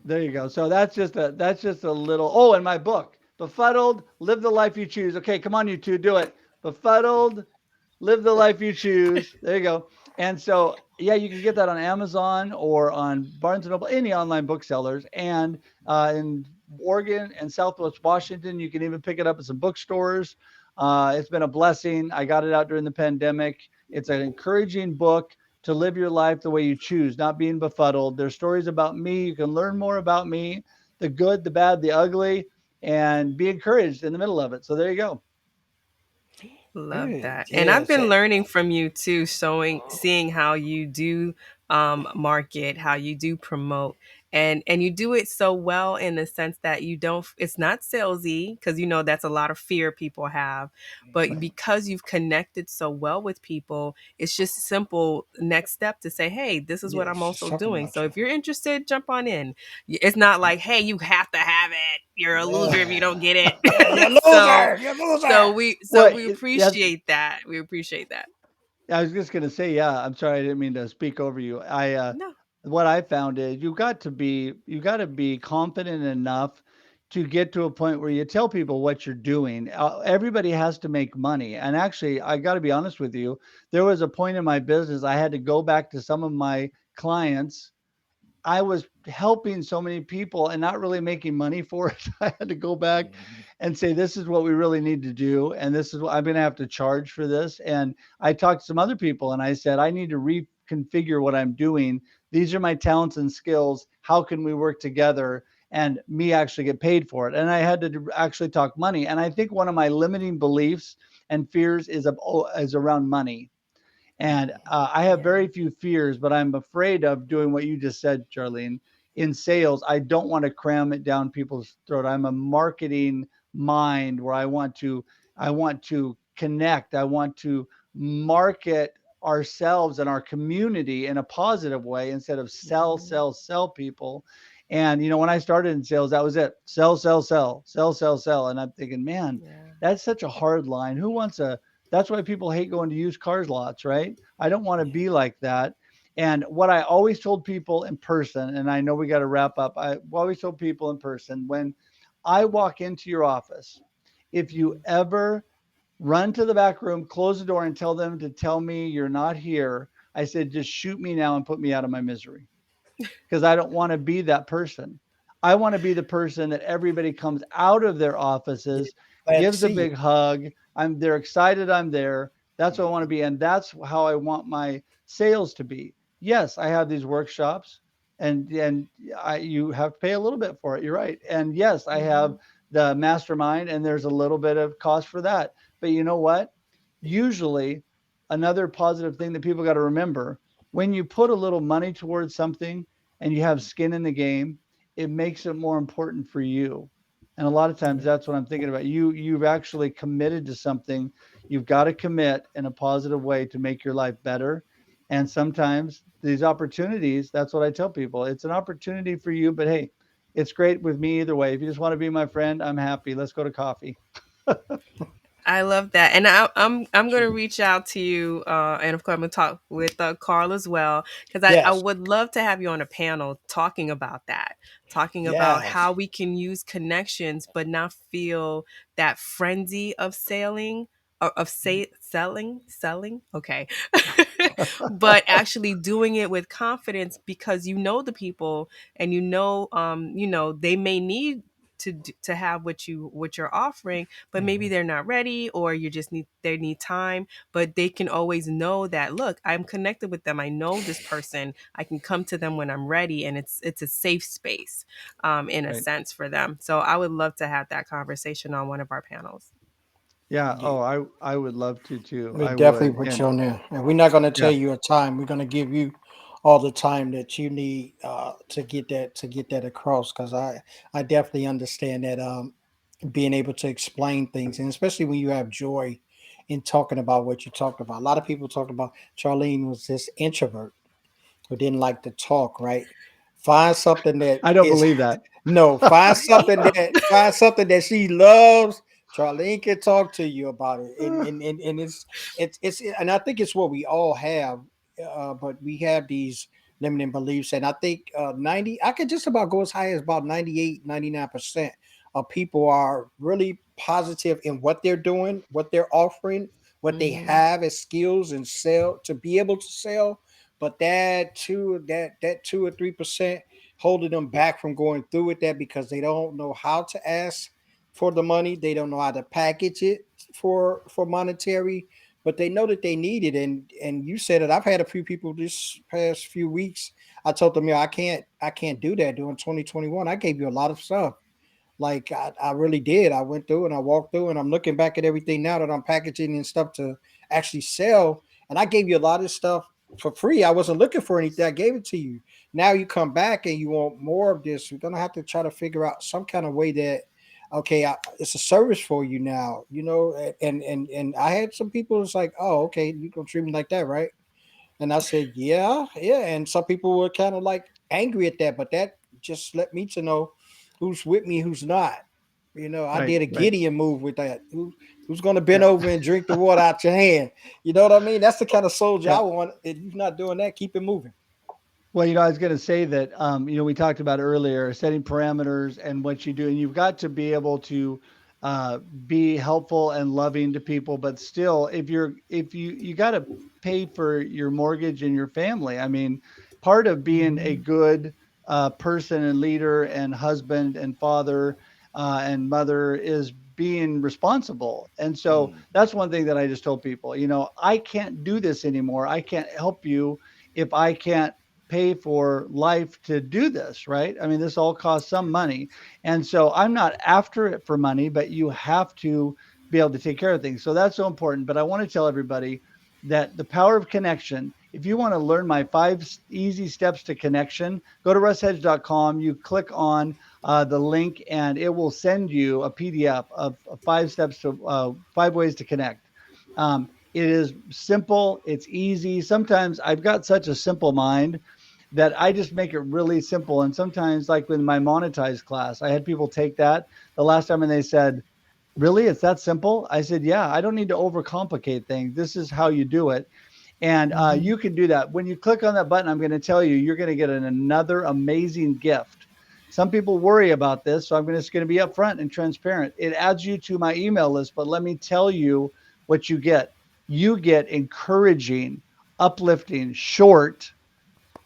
There you go. So that's just a little. Oh, and my book, Befuddled, Live the Life You Choose. Okay, come on, you two, do it. Befuddled, Live the Life You Choose. There you go. And so, yeah, you can get that on Amazon or on Barnes and Noble, any online booksellers, and in Oregon and Southwest Washington, you can even pick it up at some bookstores. It's been a blessing. I got it out during the pandemic. It's an encouraging book to live your life the way you choose, not being befuddled. There's stories about me. You can learn more about me, the good, the bad, the ugly, and be encouraged in the middle of it. So there you go. Love Good. that. And I've Yes. been learning from you too, seeing how you do market, how you do promote. And you do it so well in the sense that you don't it's not salesy, because you know that's a lot of fear people have. But because you've connected so well with people, it's just simple next step to say, hey, this is what Yes. I'm She's also talking doing. about So you. if you're interested, jump on in. It's not like, hey, you have to have it. You're a loser if you Yeah. don't get You it. so loser. You so loser. we so Well, we yes, appreciate that. We appreciate that. I was just gonna say, yeah. I'm sorry, I didn't mean to speak over you. No. What I found is you got to be confident enough to get to a point where you tell people what you're doing. Everybody has to make money, and actually, I got to be honest with you. There was a point in my business I had to go back to some of my clients. I was helping so many people and not really making money for it. I had to go back Mhm. and say, this is what we really need to do. And this is what I'm going to have to charge for this. And I talked to some other people and I said, I need to reconfigure what I'm doing. These are my talents and skills. How can we work together and me actually get paid for it? And I had to actually talk money. And I think one of my limiting beliefs and fears is around money. And I have Yeah. very few fears, but I'm afraid of doing what you just said, Charlene. In sales, I don't want to cram it down people's throat. I'm a marketing mind where I want to connect. I want to market ourselves and our community in a positive way instead of sell, Mhm. sell, sell people. And when I started in sales, that was it. Sell, sell, sell, sell, sell, sell. And I'm thinking, man, Yeah. that's such a hard line. Who wants a That's why people hate going to used cars lots, right? I don't want to Yeah. be like that. And what I always told people in person, and I know we got to wrap up, I always told people in person when I walk into your office, if you Mhm. ever run to the back room, close the door, and tell them to tell me you're not here. I said, just shoot me now and put me out of my misery, because I don't want to be that person. I want to be the person that everybody comes out of their Yeah. offices, Glad to gives a see you. big hug. They're excited I'm there. That's what I want to be. And that's how I want my sales to be. Yes, I have these workshops, and you have to pay a little bit for it. You're right. And yes, I have Mhm. the mastermind, and there's a little bit of cost for that. But you know what? Usually, another positive thing that people got to remember, when you put a little money towards something and you have skin in the game, it makes it more important for you. And a lot of times Yeah. that's what I'm thinking about. You've actually committed to something. You've got to commit in a positive way to make your life better. And sometimes these opportunities, that's what I tell people. It's an opportunity for you, but hey, it's great with me either way. If you just want to be my friend, I'm happy. Let's go to coffee. I love that, and I'm going to reach out to you, and of course I'm going to talk with Carl as well, because I Yes. would love to have you on a panel talking about that, talking about Yes. how we can use connections but not feel that frenzy of sailing or of selling. Okay, but actually doing it with confidence because you know the people and you know they may need to have what you're offering, but maybe Mhm. they're not ready or you just need time, but they can always know that, look, I'm connected with them, I know this person, I can come to them when I'm ready, and it's a safe space, in a Right. sense for them. So I would love to have that conversation on one of our panels. Yeah. Yeah. Oh, I would love to too. We I definitely would. put you And on there, and we're not going to tell yeah, you a time. We're going to give you all the time that you need to get that across. Because I definitely understand that being able to explain things, and especially when you have joy in talking about what you talked about. A lot of people talk about Charlene was this introvert who didn't like to talk, right? Find something that I don't is believe that. no, find something that she loves. Charlene can talk to you about it, and it's and I think it's what we all have, but we have these limiting beliefs, and I think 90. I could just about go as high as about 98, 99% of people are really positive in what they're doing, what they're offering, what they Hmm. have as skills and sell to be able to sell. But that 2 or 3% holding them back from going through with that because they don't know how to ask for the money. They don't know how to package it for monetary, but they know that they need it. And you said it. I've had a few people this past few weeks. I told them, yeah, I can't do that during 2021. I gave you a lot of stuff. Like I really did. I went through and I walked through and I'm looking back at everything now that I'm packaging and stuff to actually sell. And I gave you a lot of stuff for free. I wasn't looking for anything. I gave it to you. Now you come back and you want more of this. We're gonna have to try to figure out some kind of way that okay, it's a service for you now. You know, and I had some people. It's like, oh, okay, you gonna treat me like that, right? And I said, yeah, yeah. And some people were kind of like angry at that, but that just let me to know who's with me, who's not. You know, I Right. did a Right. Gideon move with that. Who's going to bend Yeah. over and drink the water out your hand? You know what I mean? That's the kind of soldier I Yeah. want. If you're not doing that, keep it moving. Well, I was going to say that, we talked about earlier setting parameters and what you do, and you've got to be able to uh, be helpful and loving to people. But still, if you got to pay for your mortgage and your family. I mean, part of being a Mhm. good person and leader and husband and father and mother is being responsible. And so Mm. that's one thing that I just told people. I can't do this anymore. I can't help you if I can't pay for life to do this, right? I mean, this all costs some money. And so I'm not after it for money, but you have to be able to take care of things. So that's so important. But I want to tell everybody that the power of connection, if you want to learn my easy steps to connection, go to russhedge.com. You click on the link and it will send you a PDF of 5 steps to 5 ways to connect. It is simple. It's easy. Sometimes I've got such a simple mind that I just make it really simple. And sometimes, like with my monetized class, I had people take that the last time and they said, really, it's that simple? I said, yeah, I don't need to overcomplicate things. This is how you do it. And Mhm. you can do that. When you click on that button, I'm going to tell you, you're going to get another amazing gift. Some people worry about this, so I'm just going to be upfront and transparent. It adds you to my email list, but let me tell you what you get encouraging, uplifting, short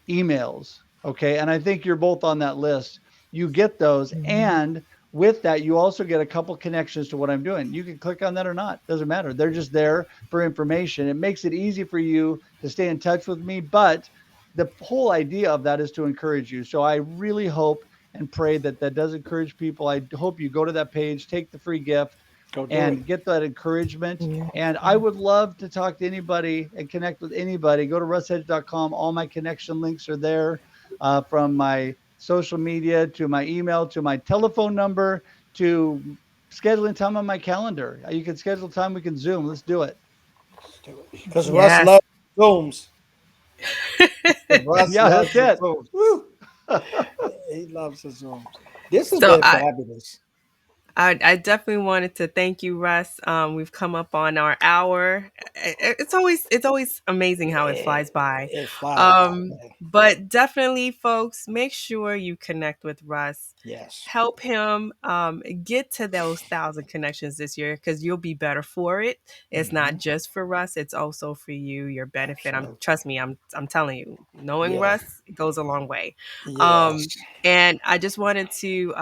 emails. Okay. And I think you're both on that list. You get those. Mhm. And with that, you also get a couple connections to what I'm doing. You can click on that or not. Doesn't matter. They're just there for information. It makes it easy for you to stay in touch with me. But the whole idea of that is to encourage you. So I really hope and pray that that does encourage people. I hope you go to that page, take the free gift, Go do it. and get that encouragement. Yeah. And I would love to talk to anybody and connect with anybody. Go to russhedge.com. All my connection links are there, from my social media to my email to my telephone number to scheduling time on my calendar. You can schedule time. We can Zoom. Let's do it. Let's do it. Because Russ Yes. loves Zooms. Russ Yeah, loves that's the it. Zooms. Woo! He loves the Zooms. This has So been fabulous. I definitely wanted to thank you, Russ. We've come up on our hour. It's always amazing how it Yeah, flies by. it flies by, man. But definitely, folks, make sure you connect with Russ. Yes, Help him get to those 1,000 connections this year because you'll be better for it. It's not hmm, just for Russ; it's also for you, your benefit. I'm absolutely. trust me. I'm telling you, knowing Yeah, Russ goes a long way. yes, Um, and I just wanted to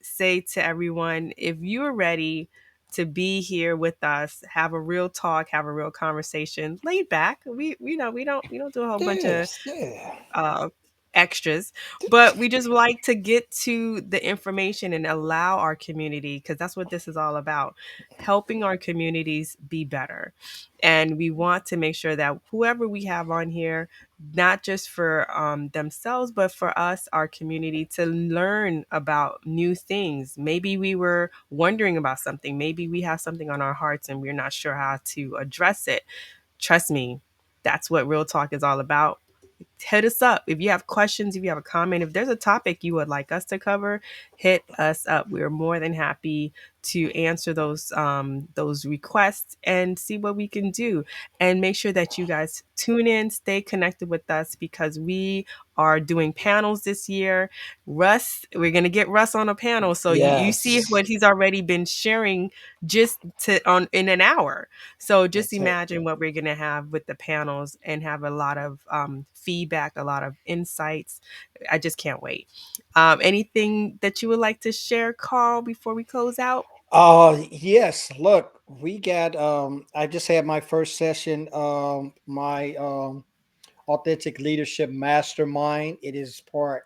say to everyone, if you're ready to be here with us, have a real talk, have a real conversation, laid back. We don't do a whole bunch of yes, yeah. uh, extras, but we just like to get to the information and allow our community, because that's what this is all about, helping our communities be better. And we want to make sure that whoever we have on here, not just for themselves, but for us, our community, to learn about new things. Maybe we were wondering about something, maybe we have something on our hearts and we're not sure how to address it. Trust me, that's what Real Talk is all about. Hit us up if you have questions, if you have a comment, if there's a topic you would like us to cover. Hit us up. We're more than happy to answer those requests and see what we can do. And make sure that you guys tune in, stay connected with us, because we are doing panels this year. Russ, we're gonna get Russ on a panel, so you see Yes, what he's already been sharing just to on in an hour. So just that's it. imagine what we're going to have with the panels and have a lot of feedback, a lot of insights. I just can't wait. Anything that you would like to share, Carl, before we close out? Yes, look, we got I just had my first session, my Authentic Leadership Mastermind. It is part,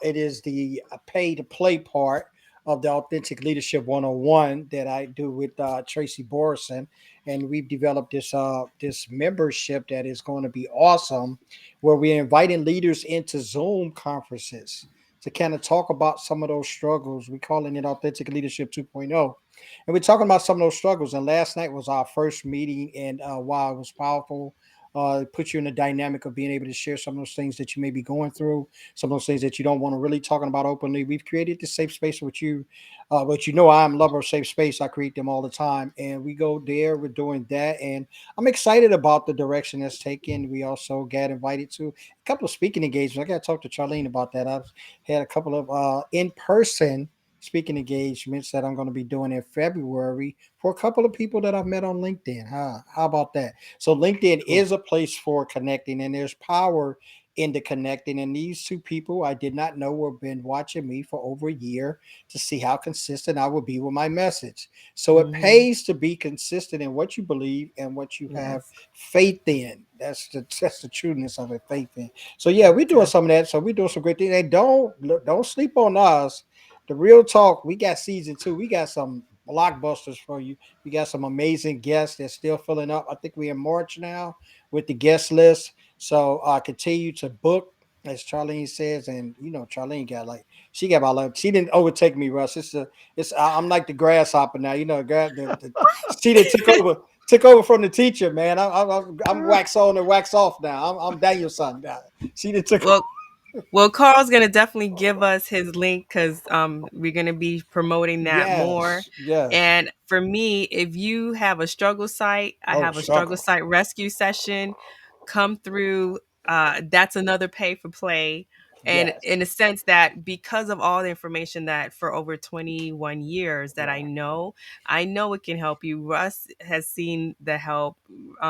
it is the pay to play part of the Authentic Leadership 101 that I do with Tracy Borison. And we've developed this membership that is going to be awesome, where we're inviting leaders into Zoom conferences to kind of talk about some of those struggles. We're calling it Authentic Leadership 2.0. And we're talking about some of those struggles. And last night was our first meeting, and wow, it was powerful. It puts you in the dynamic of being able to share some of those things that you may be going through, some of those things that you don't want to really talking about openly. We've created this safe space with you, but you know I'm a lover of safe space. I create them all the time, and we go there. We're doing that, and I'm excited about the direction that's taken. We also got invited to a couple of speaking engagements. I got to talk to Charlene about that. I've had a couple of in-person speaking engagements that I'm going to be doing in February for a couple of people that I've met on LinkedIn. How about that? So LinkedIn Cool. is a place for connecting, and there's power in the connecting. And these two people I did not know were been watching me for over a year to see how consistent I would be with my message. So it Hmm. pays to be consistent in what you believe and what you have Yes. faith in. That's the trueness of it, faith in. So yeah, we're doing Yes. some of that. So we're doing some great things. And don't sleep on us. The real talk. We got season two. We got some blockbusters for you. We got some amazing guests that's still filling up. I think we're in March now with the guest list. So continue to book, as Charlene says, and you know Charlene got like she got about like she didn't overtake me, Russ. I'm like the grasshopper now. You know, she didn't took over from the teacher, man. I'm wax on and wax off now. I'm Daniel's son now. She didn't took. Well, well, Carl's gonna definitely give us his link because we're gonna be promoting that more. Yes, yes. And for me, if you have a struggle site, I Oh, have a struggle struggle. site rescue session. Come through. That's another pay for play. And Yes. in a sense that because of all the information that for over 21 years that Yeah. I know it can help you. Russ has seen the help.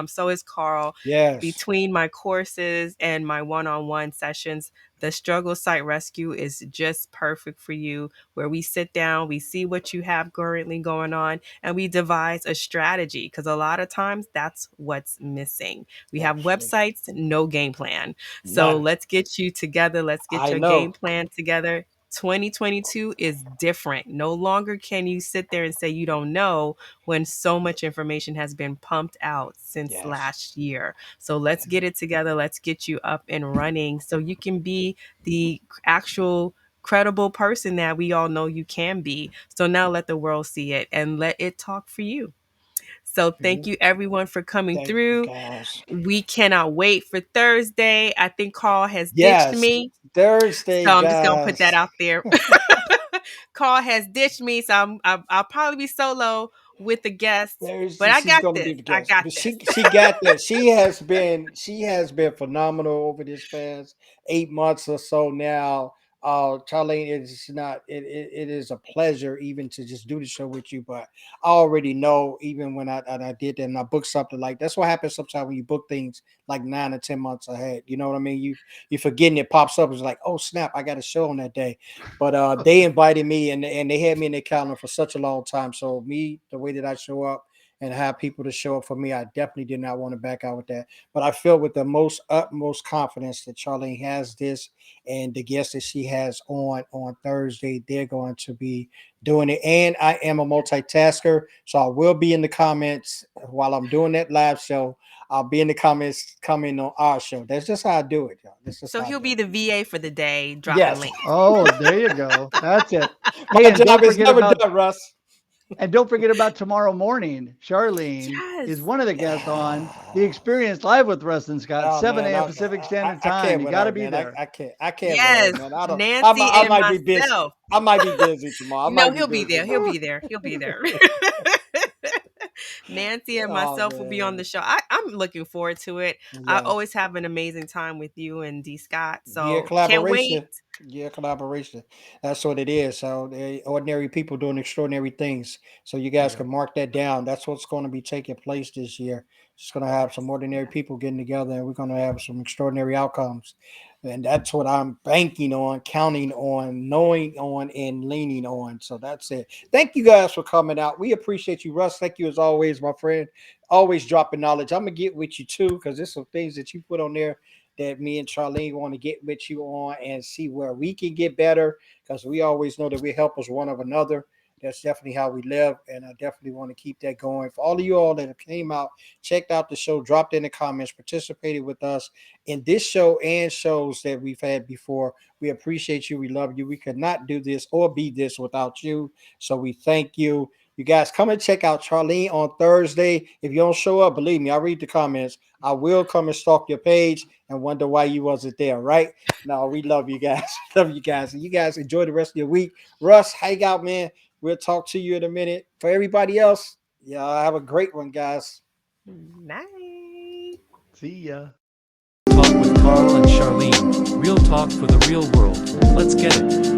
So is Carl. Yes. Between my courses and my one-on-one sessions, the Struggle Site Rescue is just perfect for you, where we sit down, we see what you have currently going on, and we devise a strategy, because a lot of times that's what's missing. We have Absolutely. websites, no game plan. So None. let's get you together. Let's get I your game know. plan together. 2022 is different. No longer can you sit there and say you don't know when so much information has been pumped out since Yes. last year. So let's get it together. Let's get you up and running so you can be the actual credible person that we all know you can be. So now let the world see it and let it talk for you. So thank Mhm. you everyone for coming Thank you, through. guys. We cannot wait for Thursday. I think Carl has ditched Yes. me. Thursday, So I'm just gonna put that guys. out there. Carl has ditched me, so I'll probably be solo with the guests. But Thursday, I she's got gonna be this. the I guest. got But this. she got that. She has been phenomenal over this past 8 months or so now. Charlene, it's not it is a pleasure even to just do the show with you. But I already know, even when I did that and I booked something, like that's what happens sometimes when you book things like 9 or 10 months ahead. You know what I mean? You forgetting it pops up. It's like, oh snap, I got a show on that day. But they invited me, and they had me in their calendar for such a long time. So me, the way that I show up and have people to show up for me, I definitely did not want to back out with that. But I feel with the most utmost confidence that Charlene has this, and the guests that she has on Thursday, they're going to be doing it. And I am a multitasker, so I will be in the comments while I'm doing that live show. I'll be in the comments coming on our show. That's just how I do it, y'all. That's just So how I he'll do be it. the VA for the day, dropping Yes, links. Oh, there you go. That's it. Hey, my and don't job is forget never about done, Russ. tomorrow morning. Charlene is Yes. one of the guests on the Experience Live with Russ and Scott, Oh 7 man, a.m. Pacific Standard I Time. can't You got to without, be man. there. I can't without, Yes. man. I don't. Nancy I and might be busy. myself. I might be busy tomorrow. I No, might be he'll be busy there. He'll tomorrow. be there. He'll be there. Nancy and Oh myself will be on man, the show. I'm looking forward to it. I yes. always have an amazing time with you and D Scott. Yeah, So can't wait. collaboration. Yeah, collaboration. That's what it is. So ordinary people doing extraordinary things. So you guys Yeah. can mark that down. That's what's going to be taking place this year. It's going to have some ordinary people getting together, and we're going to have some extraordinary outcomes. And that's what I'm banking on, counting on, knowing on, and leaning on. So that's it. Thank you guys for coming out. We appreciate you, Russ. Thank you as always, my friend. Always dropping knowledge. I'm gonna get with you too, because there's some things that you put on there that me and Charlene want to get with you on and see where we can get better, because we always know that we help us one of another. That's definitely how we live, and I definitely want to keep that going. For all of you all that have came out, checked out the show, dropped in the comments, participated with us in this show and shows that we've had before, we appreciate you. We love you. We could not do this or be this without you. So we thank you. You guys come and check out Charlene on Thursday. If you don't show up, believe me, I read the comments. I will come and stalk your page and wonder why you wasn't there, right? No, we love you guys. Love you guys. And you guys enjoy the rest of your week. Russ, hang out, man. We'll talk to you in a minute. For everybody else, yeah, have a great one, guys. Night. See ya. Talk with Carl and Charlene. Real talk for the real world. Let's get it.